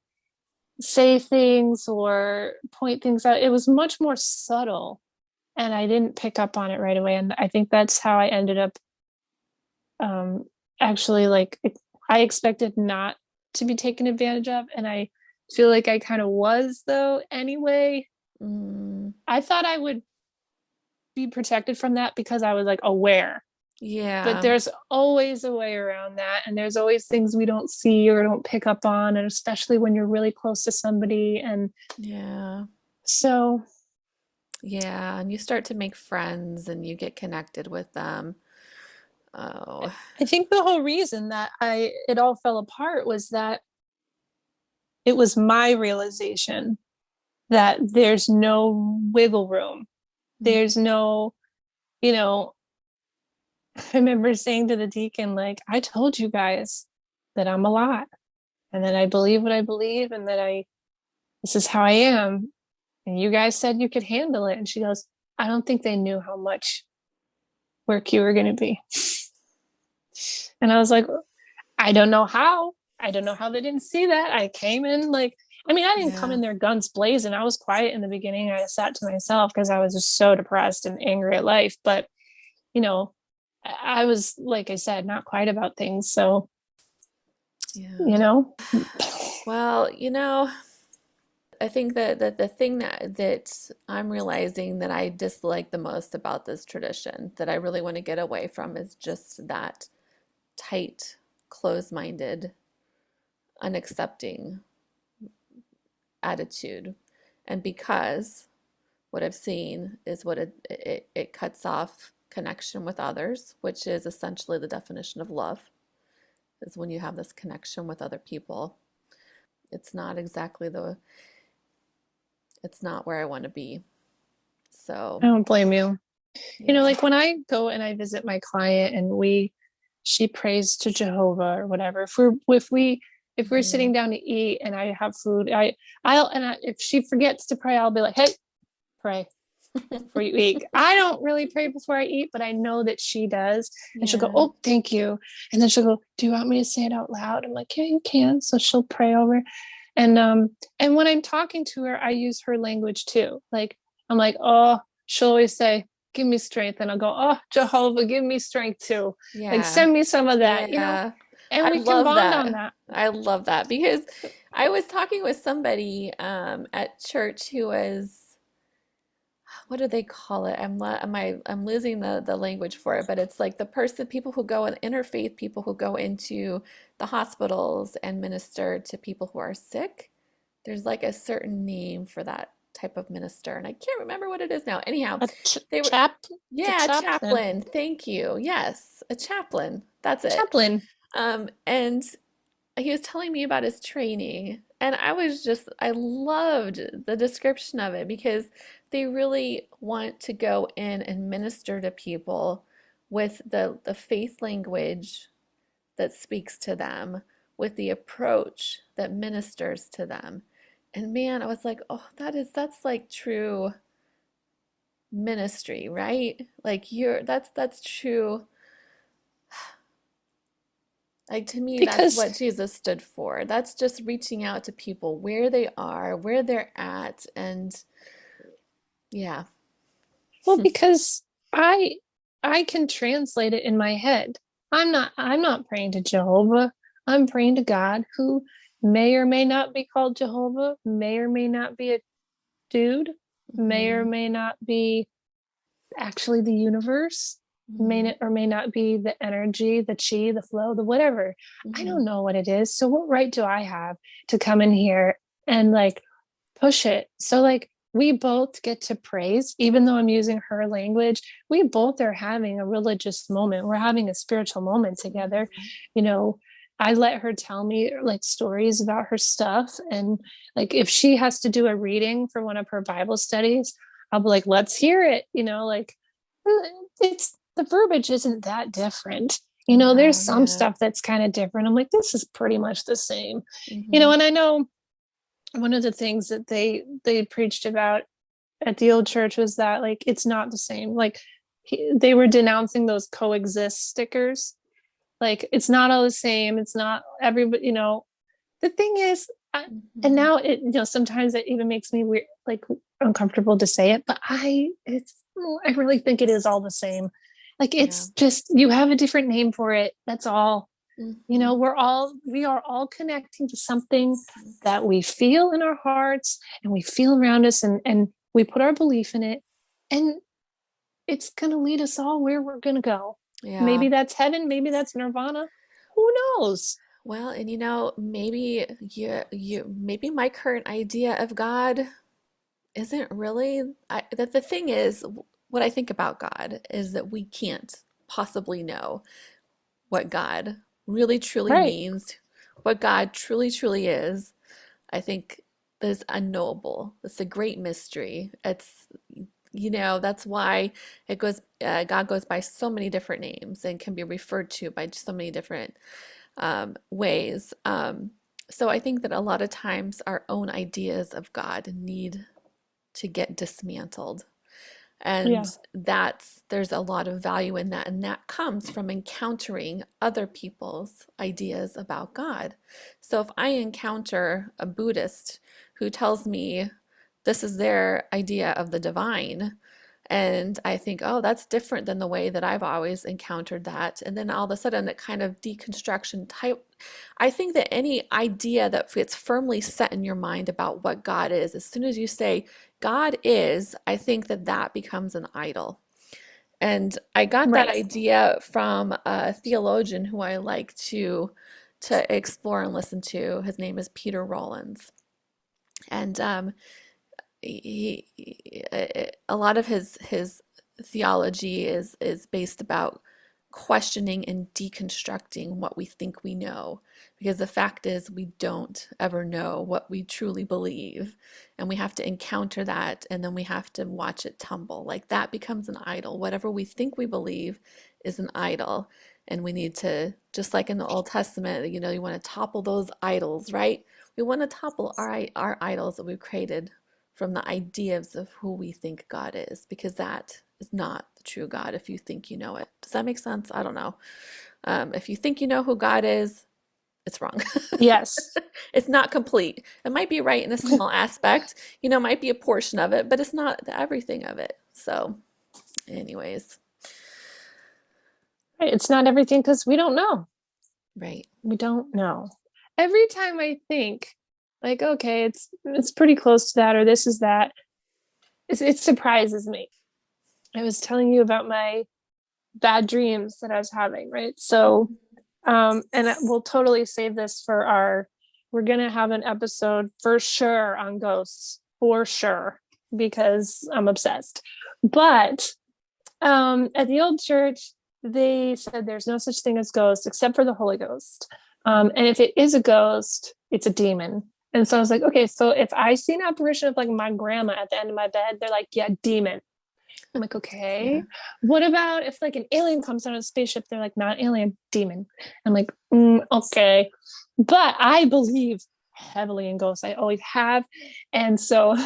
say things or point things out. It was much more subtle, and I didn't pick up on it right away. And I think that's how I ended up um, actually like I expected not to be taken advantage of, and I feel like I kind of was though anyway. Mm, I thought I would be protected from that because I was like aware, but yeah. there's always a way around that, and there's always things we don't see or don't pick up on, and especially when you're really close to somebody. And Yeah. so Yeah. And you start to make friends and you get connected with them. Oh. I think the whole reason that I it all fell apart was that it was my realization that there's no wiggle room. There's Mhm. no, you know, I remember saying to the deacon, like, I told you guys that I'm a lot and that I believe what I believe and that this is how I am. And you guys said you could handle it. And she goes, I don't think they knew how much work you were going to be. And I was like, I don't know how. I don't know how they didn't see that. I came in like, I mean, I didn't come Yeah. in there guns blazing. I was quiet in the beginning. I sat to myself because I was just so depressed and angry at life. But, you know, I was, like I said, not quiet about things. So, Yeah. you know, Well, I think that the thing that I'm realizing that I dislike the most about this tradition that I really want to get away from is just that tight, closed-minded, unaccepting attitude. And because what I've seen is it cuts off connection with others, which is essentially the definition of love, is when you have this connection with other people. It's not exactly it's not where I want to be. I So, don't blame you. yeah. Like when I go and I visit my client and she prays to Jehovah or whatever. If we're Hmm. sitting down to eat and I have food, if she forgets to pray, I'll be like, hey, pray before you eat. I don't really pray before I eat, but I know that she does. And she'll go, Yeah. oh, thank you. And then she'll go, do you want me to say it out loud? I'm like, yeah, you can. So she'll pray over. And when I'm talking to her, I use her language too. Like I'm like, oh, she'll always say, give me strength. And I'll go, oh, Jehovah, give me strength too. Like Yeah. send me some of that. Yeah. And I we can love bond on that. that. I love that because I was talking with somebody at church who was, what do they call it? I'm losing the language for it, but it's like the person, people who go in interfaith, people who go into the hospitals and minister to people who are sick. There's like a certain name for that type of minister, and I can't remember what it is now. Anyhow, A they were, chap, the yeah, chaplain, chaplain. Thank you. Yes, a chaplain. That's it. chaplain. And he was telling me about his training, And I loved the description of it because they really want to go in and minister to people with the faith language that speaks to them, with the approach that ministers to them. And man, I was like, oh, that's like true ministry, right? Like that's true. Like to me, that's Because, what Jesus stood for. That's just reaching out to people where they are, where they're at, and yeah. well, because I I can translate it in my head. I'm not praying to Jehovah. I'm praying to God who may or may not be called Jehovah, may or may not be a dude, may or Hmm. may not be actually the universe, Hmm. or may not be the energy, the chi, the flow, the whatever. I Hmm. don't know what it is. So what right do I have to come in here and like push it? So like we both get to praise, even though I'm using her language. We both are having a religious moment. We're having a spiritual moment together. Hmm. You know, I let her tell me like stories about her stuff. And like if she has to do a reading for one of her Bible studies, I'll be like, let's hear it. Like it's the verbiage isn't that different. There's Wow, some yeah. stuff that's kind of different. I'm like, this is pretty much the same. Hmm. And I know one of the things that they preached about at the old church was that like it's not the same. Like they were denouncing those coexist stickers. Like it's not all the same. It's not everybody. The thing is, and Hmm. now sometimes it even makes me weird, like uncomfortable to say it, but I really think it is all the same. Like Yeah. it's just you have a different name for it. That's all. Hmm. We are all connecting to something that we feel in our hearts and we feel around us, and we put our belief in it, and it's going to lead us all where we're going to go. Yeah. Maybe that's heaven, maybe that's nirvana. Who knows? Well, and maybe maybe my current idea of God isn't really that the thing is what I think about God is that we can't possibly know what God really truly Right. means, what God truly truly is. I think that is unknowable. It's a great mystery. That's why God goes by so many different names and can be referred to by so many different ways. So I think that a lot of times our own ideas of God need to get dismantled. And Yeah. there's a lot of value in that. And that comes from encountering other people's ideas about God. So if I encounter a Buddhist who tells me this is their idea of the divine, and I think, oh, that's different than the way that I've always encountered that. And then all of a sudden, that kind of deconstruction type. I think that any idea that gets firmly set in your mind about what God is, as soon as you say, God is, I think that that becomes an idol. And I got that Right. idea from a theologian who I like to explore and listen to. His name is Peter Rollins. And a lot of his theology is based about questioning and deconstructing what we think we know, because the fact is we don't ever know what we truly believe, and we have to encounter that, and then we have to watch it tumble. Like that becomes an idol. Whatever we think we believe is an idol, and we need to, just like in the Old Testament, you want to topple those idols, right? We want to topple our idols that we've created from the ideas of who we think God is, because that is not the true God if you think you know it. Does that make sense? I don't know. If you think you know who God is, it's wrong. Yes. It's not complete. It might be right in a small aspect, might be a portion of it, but it's not everything of it. So, anyways, Right. It's not everything because we don't know. right. We don't know. Every time I think, like, okay, it's pretty close to that, or this is that, it surprises me. I was telling you about my bad dreams that I was having, right? So, and we'll totally save this for we're gonna have an episode for sure on ghosts, for sure, because I'm obsessed. But at the old church, they said there's no such thing as ghosts except for the Holy Ghost. And if it is a ghost, it's a demon. And so I was like, okay, so if I see an apparition of like my grandma at the end of my bed, they're like, yeah, demon. I'm like, okay. Yeah. What about if like an alien comes out of a spaceship? They're like, not alien, demon. I'm like, okay. But I believe heavily in ghosts. I always have. And so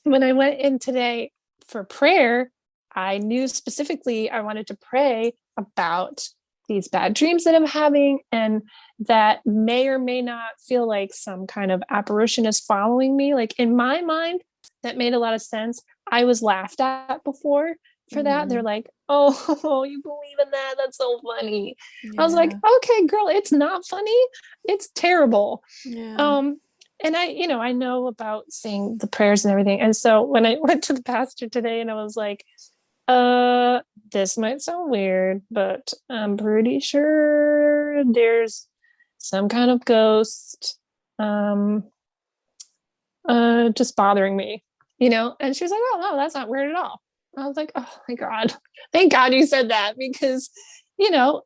when I went in today for prayer, I knew specifically I wanted to pray about these bad dreams that I'm having, and that may or may not feel like some kind of apparition is following me. Like in my mind, that made a lot of sense. I was laughed at before for that. They're Hmm. like, oh, you believe in that? That's so funny. I was like, Yeah. okay, girl, it's not funny. It's terrible. Yeah. Um, and I know about saying the prayers and everything. And so when I went to the pastor today and I was like, uh, this might sound weird, but I'm pretty sure there's some kind of ghost um just bothering me, And she was like, oh no, that's not weird at all. I was like, oh my God. Thank God you said that because, you know,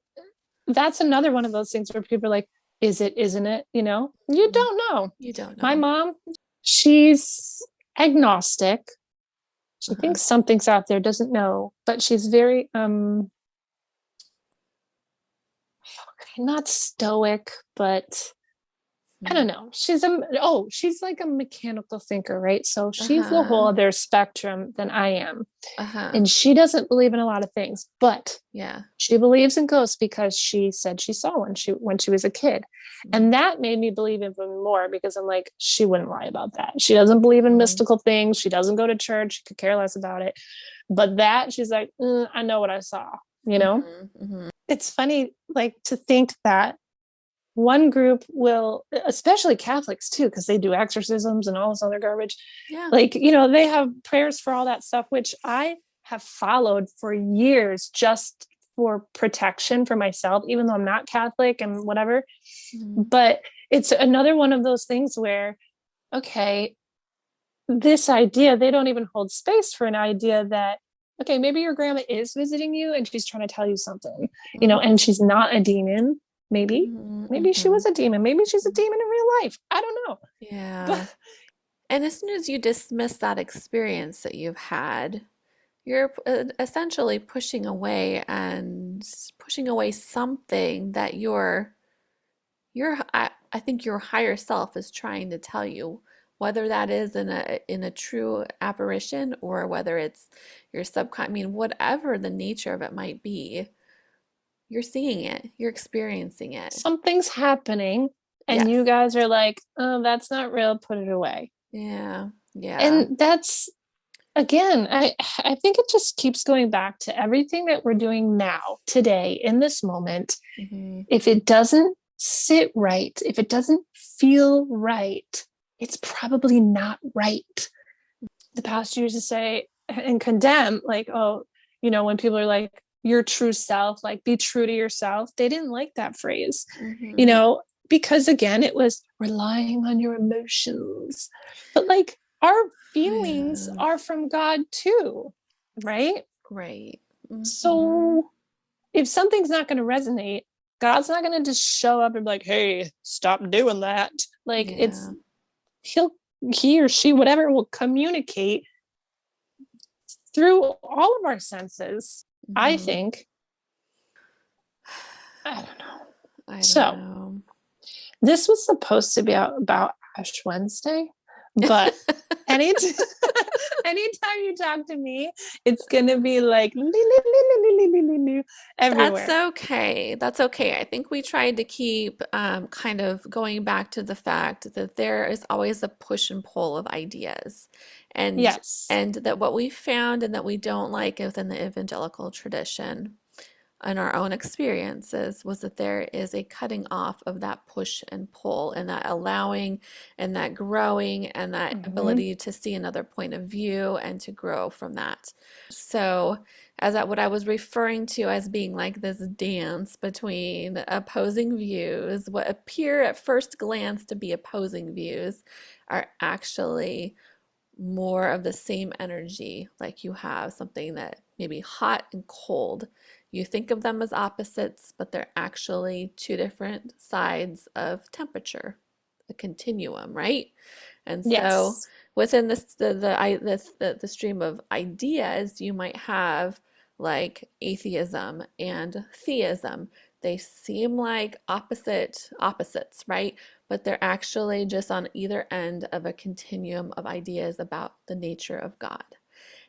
that's another one of those things where people are like, is it, isn't it? You Mm. don't know. You don't My know. mom, she's agnostic. She Uh-huh. thinks something's out there, doesn't know, but she's very not stoic, but I Mm. don't know. She's like a mechanical thinker, right? So she's the whole Uh-huh. other spectrum than I am. Uh-huh. And she doesn't believe in a lot of things, but Yeah. she believes in ghosts because she said she saw one when she was a kid. Mm. And that made me believe even more because I'm like, she wouldn't lie about that. She doesn't believe in Mhm. mystical things. She doesn't go to church. She could care less about it. But that she's like, I know what I saw, you know? Mhm. Mhm. It's funny, like to think that one group will, especially Catholics too, because they do exorcisms and all this other garbage. Yeah. Like, they have prayers for all that stuff, which I have followed for years just for protection for myself, even though I'm not Catholic and whatever. Mhm. But it's another one of those things where, okay, this idea, they don't even hold space for an idea that, okay, maybe your grandma is visiting you and she's trying to tell you something, and Mhm. she's not a demon. Maybe, Mhm. maybe she was Mhm. a demon. Maybe she's a demon in real life. I don't know. But Yeah. And as soon as you dismiss that experience that you've had, you're essentially pushing away something that I think your higher self is trying to tell you, whether that is in a true apparition or whether it's your subconscious, I mean, whatever the nature of it might be, you're seeing it, you're experiencing it. something's happening, and Yes. you guys are like, oh, that's not real. Put it away. Yeah. Yeah. And that's, again, I think it just keeps going back to everything that we're doing now, today, in this moment. Hmm. If it doesn't sit right, if it doesn't feel right, it's probably not right. The pastor used to say and condemn, like, oh, when people are like, your true self, like, be true to yourself. They didn't like that phrase, you Hmm. know, because again, it was relying on your emotions. But like, our feelings Yeah. are from God too, right? Right. Hmm. So if something's not going to resonate, God's not going to just show up and be like, hey, stop doing that. Like, Yeah. he'll, he or she, whatever, will communicate through all of our senses, I Hmm. think. I don't know. I don't So know. this was supposed to be about Ash Wednesday, but anytime, anytime you talk to me, it's gonna be like That's everywhere. okay. That's okay. I think we tried to keep kind of going back to the fact that there is always a push and pull of ideas, and Yes. and that what we found and that we don't like within the evangelical tradition in our own experiences was that there is a cutting off of that push and pull and that allowing and that growing and that Mm-hmm. ability to see another point of view and to grow from that. So, what I was referring to as being like this dance between opposing views, what appear at first glance to be opposing views are actually more of the same energy, like you have something that may be hot and cold. You think of them as opposites, but they're actually two different sides of temperature a continuum, right? And so Yes. within this the stream of ideas, you might have like atheism and theism. They seem like opposites, right? But they're actually just on either end of a continuum of ideas about the nature of God.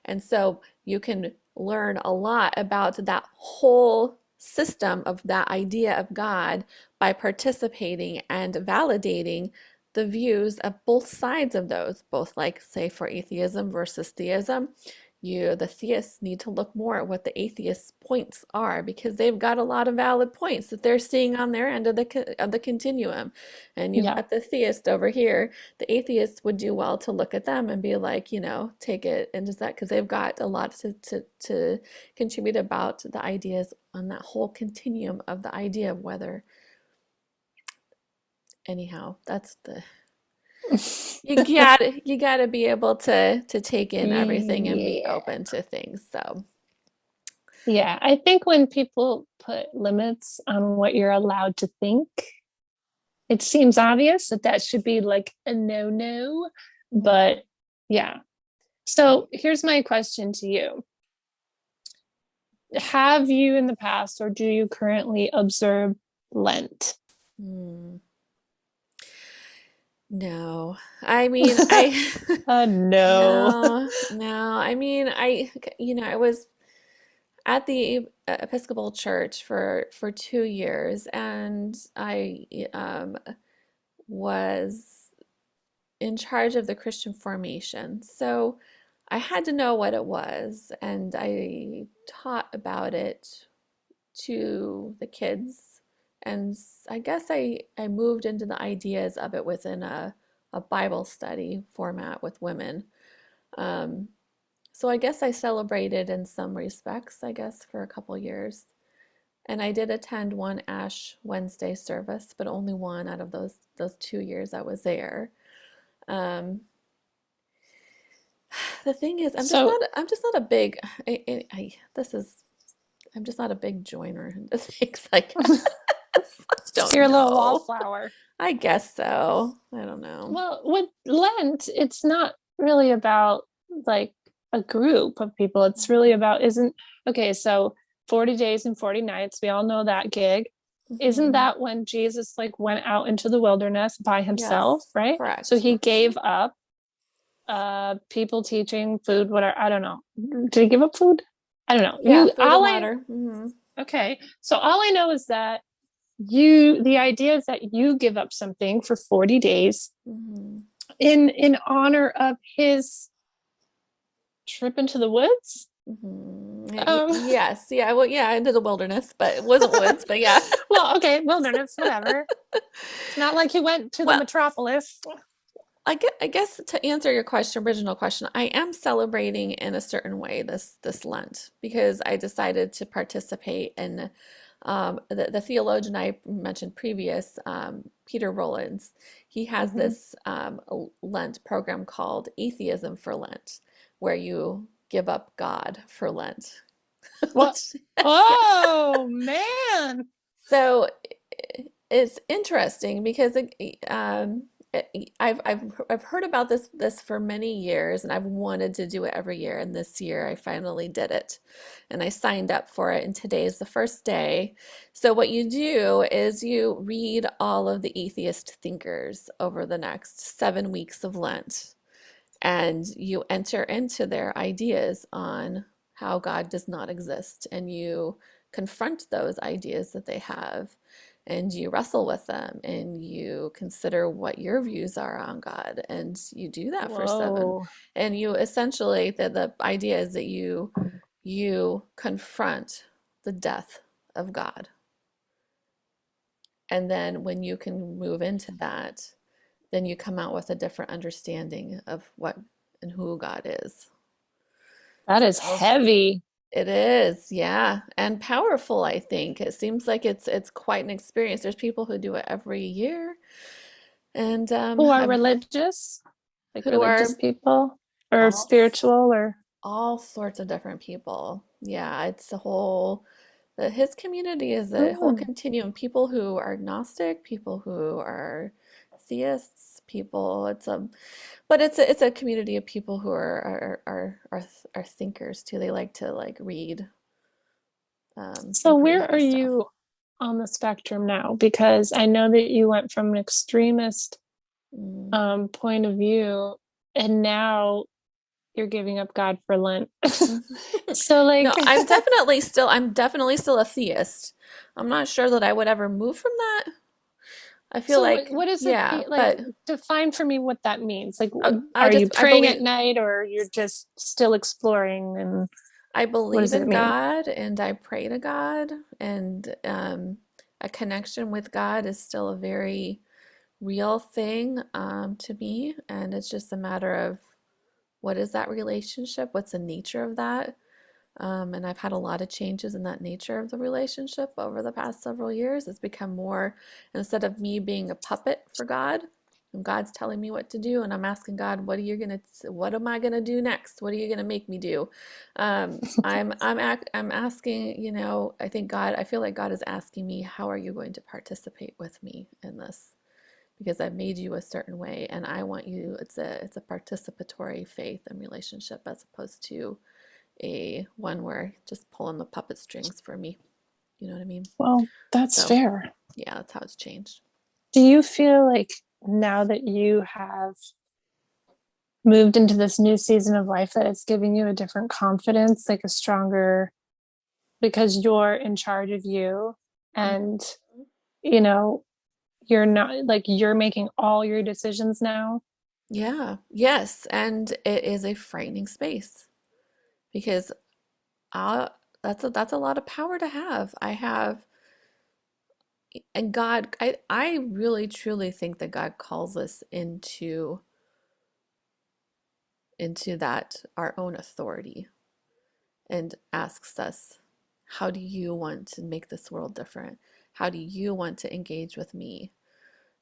And so you can learn a lot about that whole system of that idea of God by participating and validating the views of both sides of those, both like say for atheism versus theism. The theists need to look more at what the atheists' points are because they've got a lot of valid points that they're seeing on their end of the continuum. And you've Yeah. got the theist over here. The atheists would do well to look at them and be like, take it and just that because they've got a lot to contribute about the ideas on that whole continuum of the idea of whether, anyhow, that's the you gotta be able to take in everything and be Yeah. open to things. So Yeah. I think when people put limits on what you're allowed to think, it seems obvious that that should be like a no-no. mhm. But yeah. So here's my question to you. Have you in the past, or do you currently observe Lent? Hmm. No, I mean, I No. no. I mean, I was at the Episcopal Church for 2 years, and I was in charge of the Christian formation. So I had to know what it was, and I taught about it to the kids. And I guess I moved into the ideas of it within a Bible study format with women. Um, so I guess I celebrated in some respects, I guess, for a couple years. And I did attend one Ash Wednesday service, but only one out of those 2 years I was there. Um, the thing is, So I'm just not a big this is I'm just not a big joiner into things like that. I you're don't a little know. wallflower. I guess so. I don't know. Well, with Lent, it's not really about like a group of people. It's really about, isn't, okay, so 40 days and 40 nights, we all know that gig. Isn't Hmm. that when Jesus like went out into the wilderness by himself, Yes, right? So correct. he gave up people teaching food, whatever. I don't know. Did he give up food? I don't know. Yeah, You food and all I water. Hmm. okay. So all I know is that you the idea is that you give up something for 40 days Hmm. in honor of his trip into the woods. Hmm. Um, Yes, yeah, well, yeah, into the wilderness, but it wasn't woods, but yeah. well, okay, wilderness, whatever. It's not like he went to the Well, metropolis. I guess to answer your original question, I am celebrating in a certain way this Lent because I decided to participate in the theologian I mentioned previous, Peter Rollins. He has Mm-hmm. this Lent program called Atheism for Lent, where you give up God for Lent. What? Yeah. Oh man! So it's interesting because I've heard about this for many years, and I've wanted to do it every year. And this year, I finally did it, and I signed up for it. And today is the first day. So what you do is you read all of the atheist thinkers over the next 7 weeks of Lent, and you enter into their ideas on how God does not exist, and you confront those ideas that they have, and you wrestle with them, and you consider what your views are on God, and you do that for seven. Whoa. And you essentially the idea is that you confront the death of God. And then when you can move into that, then you come out with a different understanding of what and who God is. That is So heavy. it is, yeah, and powerful, I think. It seems like it's quite an experience. There's people who do it every year, and Who are I've religious? Like who religious are people? Or all spiritual or all sorts of different people. Yeah, it's a whole his community is a whole hmm. continuum. People who are agnostic, people who are theists, people. But it's a community of people who are thinkers too. They like to like read So some pretty where are heavy stuff. you on the spectrum now? Because I know that you went from an extremist Mm. point of view, and now you're giving up God for Lent. So like, No, I'm definitely still a theist. I'm not sure that I would ever move from that. I feel so like, what is it yeah, like? but Define for me what that means. Like, I are you just praying at night, or you're just still exploring? And I what believe does it in mean? God and I pray to God, and a connection with God is still a very real thing to me, and it's just a matter of what is that relationship? What's the nature of that? And I've had a lot of changes in that nature of the relationship over the past several years. It's become more, instead of me being a puppet for God, and God's telling me what to do, and I'm asking God, what am I gonna do next? What are you gonna make me do? I'm asking, I feel like God is asking me, how are you going to participate with me in this? Because I've made you a certain way, and I want you. It's a participatory faith and relationship as opposed to a one where just pulling the puppet strings for me. You know what I mean? Well, that's So fair. yeah, that's how it's changed. Do you feel like now that you have moved into this new season of life that it's giving you a different confidence, like a stronger, because you're in charge of you, and Mhm. you know, you're not like you're making all your decisions now? Yeah, yes, and it is a frightening space because I, that's a lot of power to have. I have, and God, I really truly think that God calls us into that our own authority and asks us, how do you want to make this world different? How do you want to engage with me?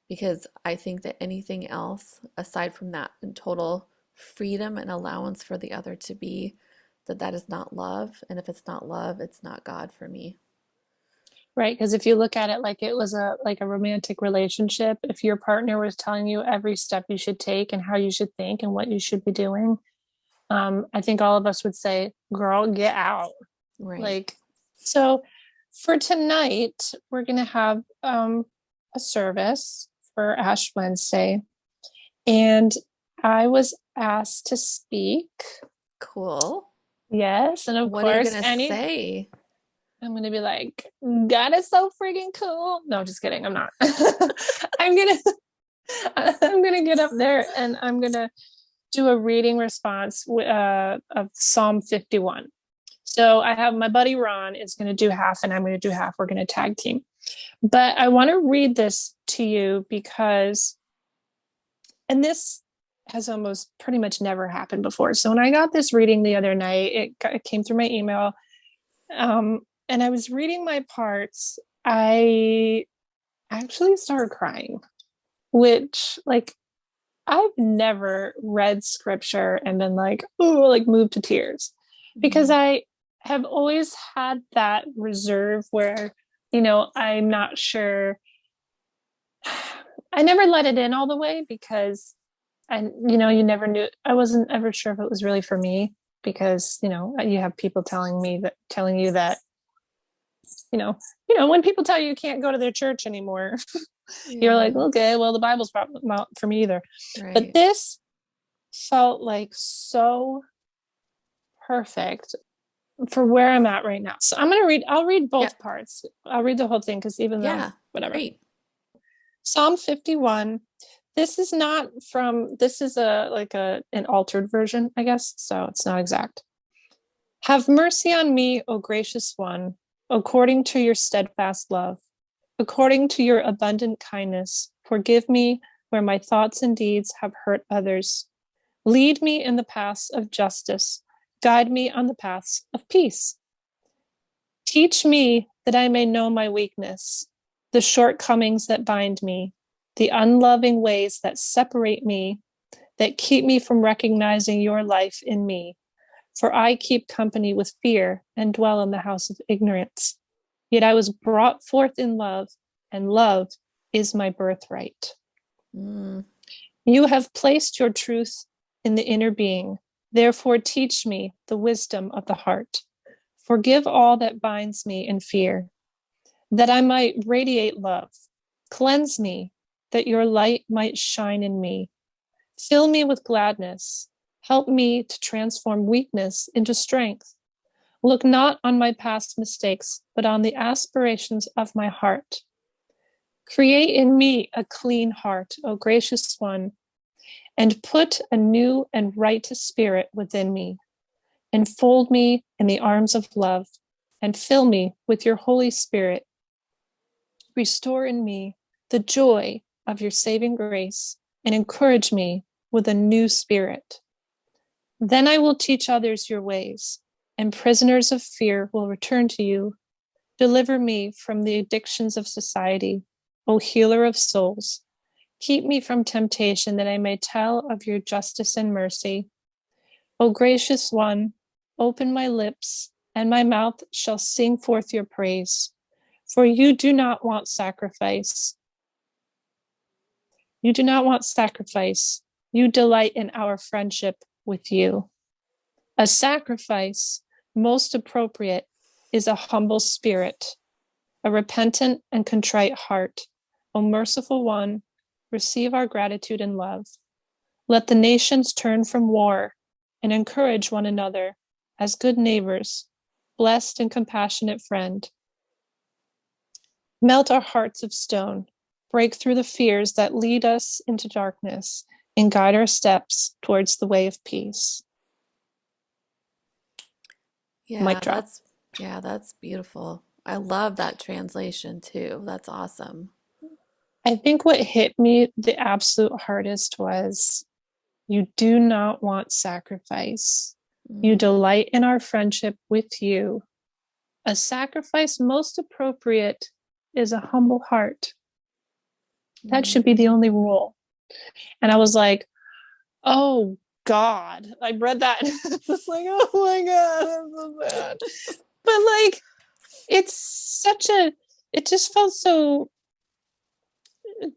Because I think that anything else aside from that and total freedom and allowance for the other to be, that is not love. And if it's not love, it's not God for me. Right, because if you look at it like it was a romantic relationship, if your partner was telling you every step you should take and how you should think and what you should be doing, I think all of us would say, girl, get out. Right. Like, so for tonight, we're going to have a service for Ash Wednesday. And I was asked to speak. Cool. Yes. And of What are you course, gonna any, say? I'm going to be like, God is so freaking cool. No, just kidding. I'm not. I'm going to, I'm going to get up there and I'm going to do a reading response of Psalm 51. So I have my buddy Ron is going to do half and I'm going to do half. We're going to tag team. But I want to read this to you because, and this has almost pretty much never happened before. So when I got this reading the other night, it came through my email, and I was reading my parts. I actually started crying, which, like, I've never read scripture and been like, oh, like moved to tears, because Mhm. I have always had that reserve where, I'm not sure. I never let it in all the way because you never knew. I wasn't ever sure if it was really for me because, you have people telling you that, you know, when people tell you you can't go to their church anymore, you're like, Yeah. okay, well, the Bible's probably not for me either. But Right. this felt like so perfect for where I'm at right now. So I'll read Yeah. both parts. I'll read the whole thing because even though, Yeah. whatever. Great. Psalm 51. This is an altered version, I guess. So it's not exact. Have mercy on me, O gracious one, according to your steadfast love, according to your abundant kindness. Forgive me where my thoughts and deeds have hurt others. Lead me in the paths of justice. Guide me on the paths of peace. Teach me that I may know my weakness, the shortcomings that bind me, the unloving ways that separate me, that keep me from recognizing your life in me. For I keep company with fear and dwell in the house of ignorance. Yet I was brought forth in love, and love is my birthright. Mm. You have placed your truth in the inner being. Therefore, teach me the wisdom of the heart. Forgive all that binds me in fear, that I might radiate love. Cleanse me, that your light might shine in me. Fill me with gladness. Help me to transform weakness into strength. Look not on my past mistakes, but on the aspirations of my heart. Create in me a clean heart, O gracious one, and put a new and right spirit within me. Enfold me in the arms of love, and fill me with your Holy Spirit. Restore in me the joy of your saving grace, and encourage me with a new spirit. Then I will teach others your ways, and prisoners of fear will return to you. Deliver me from the addictions of society, O healer of souls. Keep me from temptation, that I may tell of your justice and mercy. O gracious one, open my lips, and my mouth shall sing forth your praise. For you do not want sacrifice. You do not want sacrifice. You delight in our friendship with you. A sacrifice most appropriate is a humble spirit, a repentant and contrite heart. O merciful one, receive our gratitude and love. Let the nations turn from war and encourage one another as good neighbors, blessed and compassionate friend. Melt our hearts of stone, break through the fears that lead us into darkness, and guide our steps towards the way of peace. Mic Yeah, drop. that's beautiful. I love that translation too. That's awesome. I think what hit me the absolute hardest was, you do not want sacrifice. You Mm, delight in our friendship with you. A sacrifice most appropriate is a humble heart. That should be mm. the only rule. And I was like, oh God. I read that and I was like, oh my God, I'm so bad. But like, it's such a, it just felt so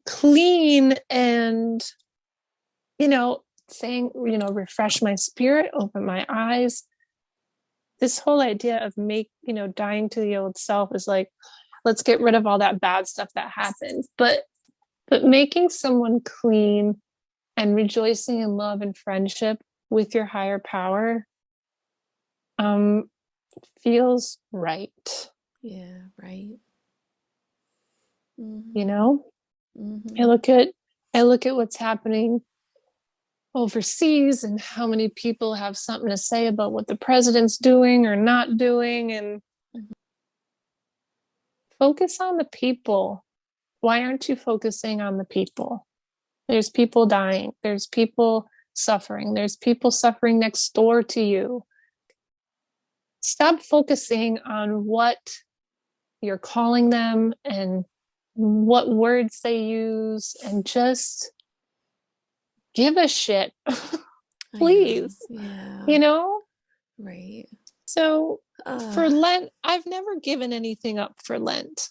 clean and, you know, saying, refresh my spirit, open my eyes. This whole idea of dying to the old self is like, let's get rid of all that bad stuff that happened. But making someone clean and rejoicing in love and friendship with your higher power um feels right. Yeah, right. you Hmm. know i Hmm. look at I look at what's happening overseas and how many people have something to say about what the president's doing or not doing, and focus on the people. Why aren't you focusing on the people? There's people dying, there's people suffering, there's people suffering next door to you. Stop focusing on what you're calling them and what words they use, and just give a shit. I know. Please. Yeah, you know right. so Uh, for Lent, I've never given anything up for Lent.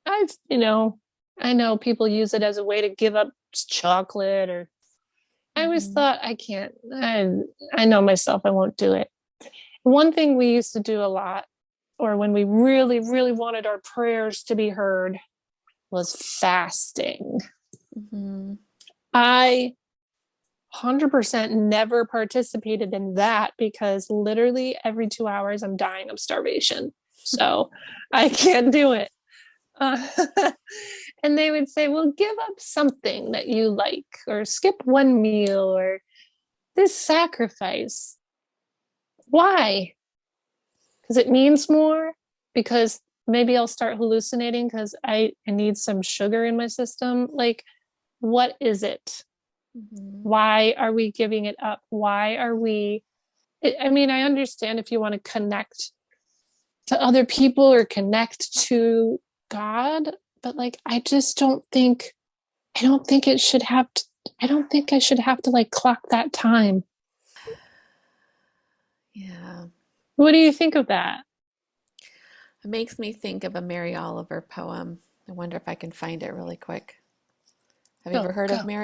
I know people use it as a way to give up chocolate, or I always mhm. thought, I can't. I know myself, I won't do it. One thing we used to do a lot, or when we really really wanted our prayers to be heard, was fasting. Mhm. I 100% never participated in that, because literally every 2 hours I'm dying of starvation. So I can't do it. Uh, and they would say, well, give up something that you like, or skip one meal, or this sacrifice. Why? Because it means more? Because maybe I'll start hallucinating because I need some sugar in my system? Like, what is it? Mhm. Why are we giving it up? Why are we? I mean, I understand if you want to connect to other people or connect to God, but like, I don't think it should have to, I don't think I should have to like clock that time. Yeah. What do you think of that? It makes me think of a Mary Oliver poem. I wonder if I can find it really quick. Go, go,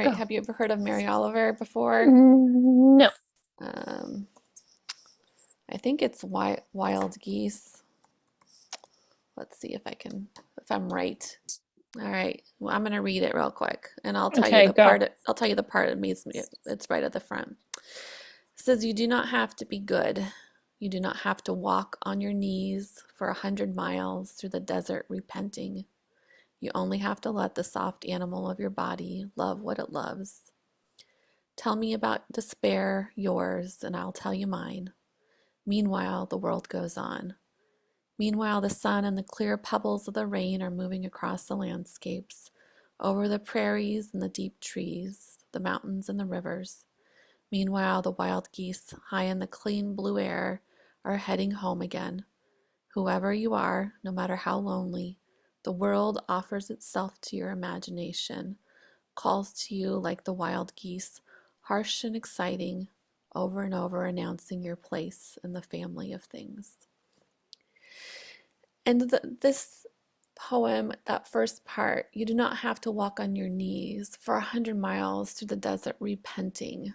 go. Have you ever heard of Mary Oliver before? No. Um, I think it's Wild Geese. Let's see if I'm right. All right. Well, I'm going to read it real quick, and Okay, go. I'll tell you the part it means it's right at the front. It says, "You do not have to be good. You do not have to walk on your knees for 100 miles through the desert repenting. You only have to let the soft animal of your body love what it loves. Tell me about despair, yours, and I'll tell you mine. Meanwhile, the world goes on. Meanwhile, the sun and the clear pebbles of the rain are moving across the landscapes, over the prairies and the deep trees, the mountains and the rivers. Meanwhile, the wild geese, high in the clean blue air, are heading home again. Whoever you are, no matter how lonely, the world offers itself to your imagination, calls to you like the wild geese, harsh and exciting, over and over announcing your place in the family of things." And this poem, that first part, you do not have to walk on your knees for 100 miles through the desert repenting.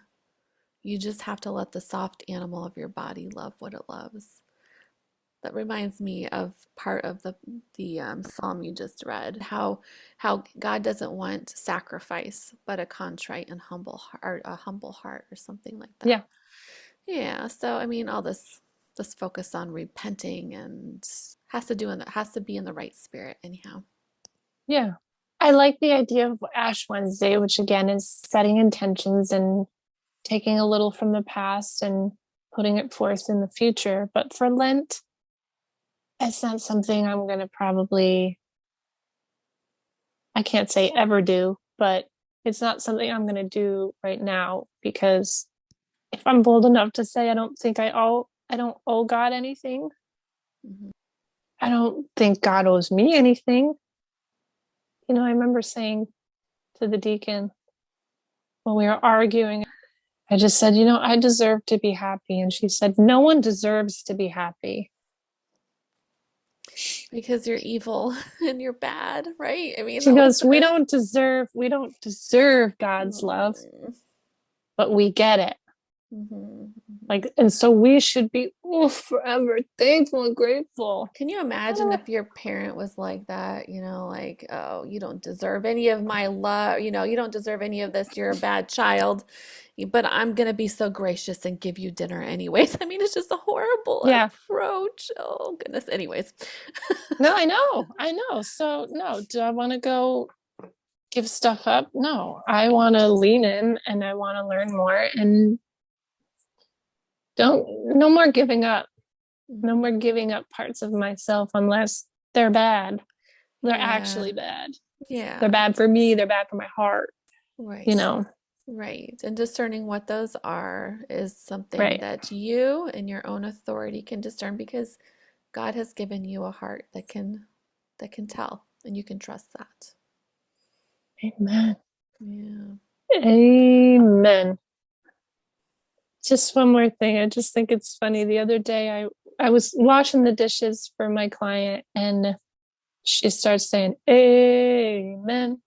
You just have to let the soft animal of your body love what it loves. That reminds me of part of the psalm you just read, how God doesn't want sacrifice, but a contrite and humble heart, or something like that. Yeah. Yeah. So I mean, all this focus on repenting and has to be in the right spirit, anyhow. Yeah. I like the idea of Ash Wednesday, which again is setting intentions and taking a little from the past and putting it forth in the future. But for Lent, it's not something I'm going to probably, I can't say ever do, but it's not something I'm going to do right now because if I'm bold enough to say I don't owe God anything. Hmm. I don't think God owes me anything. I remember saying to the deacon when we were arguing, I just said, I deserve to be happy. And she said, no one deserves to be happy. Because you're evil and you're bad, right? I mean, She that was goes, we don't deserve God's love, but we get it. Mhm. Like, and so we should be forever thankful and grateful. Can you I imagine don't if your parent was like that, like, oh, you don't deserve any of my love, you don't deserve any of this, you're a bad child, but I'm gonna be so gracious and give you dinner anyways. I mean, it's just a horrible Yeah. approach. Oh, goodness. Anyways. No, I know. So no, do I want to go give stuff up? No, I want to lean in and I want to learn more and no more giving up. No Mhm. more giving up parts of myself unless they're bad. They're Yeah. actually bad. They're Yeah. bad for me. They're bad for my heart, you Right. know? Right. And discerning what those are is something Right. that you in your own authority can discern, because God has given you a heart that can tell, and you can trust that. Amen. Yeah. Amen. Just one more thing. I just think it's funny. The other day I was washing the dishes for my client and she starts saying, Amen,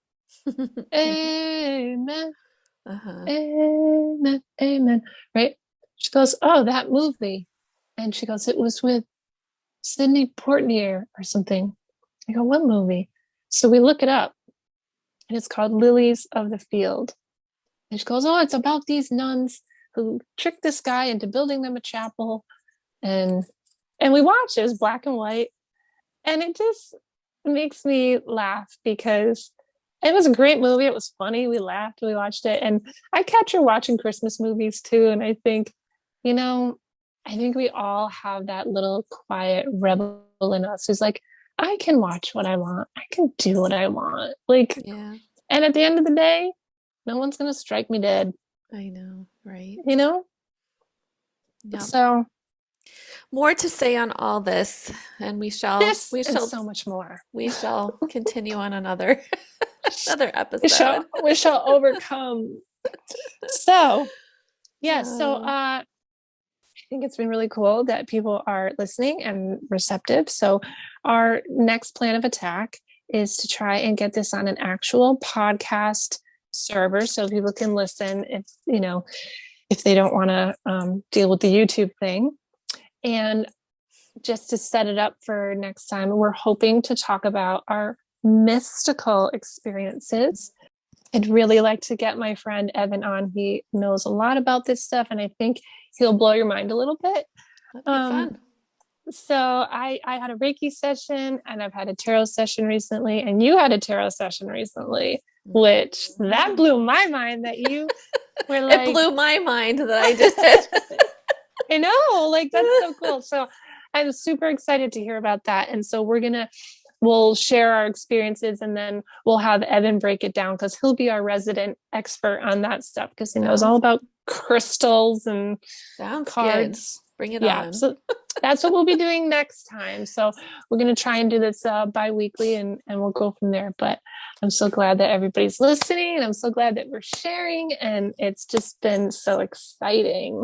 Amen, Uh-huh. Amen, Amen. Right? She goes, oh, that movie. And she goes, it was with Sidney Portnier or something. I go, what movie? So we look it up and it's called Lilies of the Field. And she goes, oh, it's about these nuns who tricked this guy into building them a chapel. And we watched it. It was black and white. And it just makes me laugh because it was a great movie. It was funny. We laughed. We watched it. And I catch her watching Christmas movies too. And I think, you know, I think we all have that little quiet rebel in us who's like, I can watch what I want. I can do what I want. Like, Yeah, and at the end of the day, no one's going to strike me dead, I know, right? you know? Yeah. So More to say on all this, and this and so much more. we shall continue on another another We shall episode. we shall overcome. So yeah, Uh, I think it's been really cool that people are listening and receptive. So our next plan of attack is to try and get this on an actual podcast server so people can listen if, if they don't want to deal with the YouTube thing. And just to set it up for next time, we're hoping to talk about our mystical experiences. I'd really like to get my friend Evan on. He knows a lot about this stuff, and I think he'll blow your mind a little bit. That'd be fun. So I had a Reiki session, and I've had a tarot session recently, and you had a tarot session recently, which that blew my mind that you were like, it blew my mind that I did it. I know, like that's so cool. So I'm super excited to hear about that. And so we'll share our experiences, and then we'll have Evan break it down because he'll be our resident expert on that stuff because he knows all about crystals and cards. Good. Bring it Yeah. on. So that's what we'll be doing next time. So we're going to try and do this bi-weekly, and we'll go from there. But I'm so glad that everybody's listening, and I'm so glad that we're sharing, and it's just been so exciting.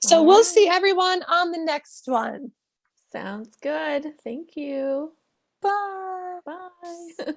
So we'll see everyone on the next one. Sounds good. Thank you. Bye. Bye.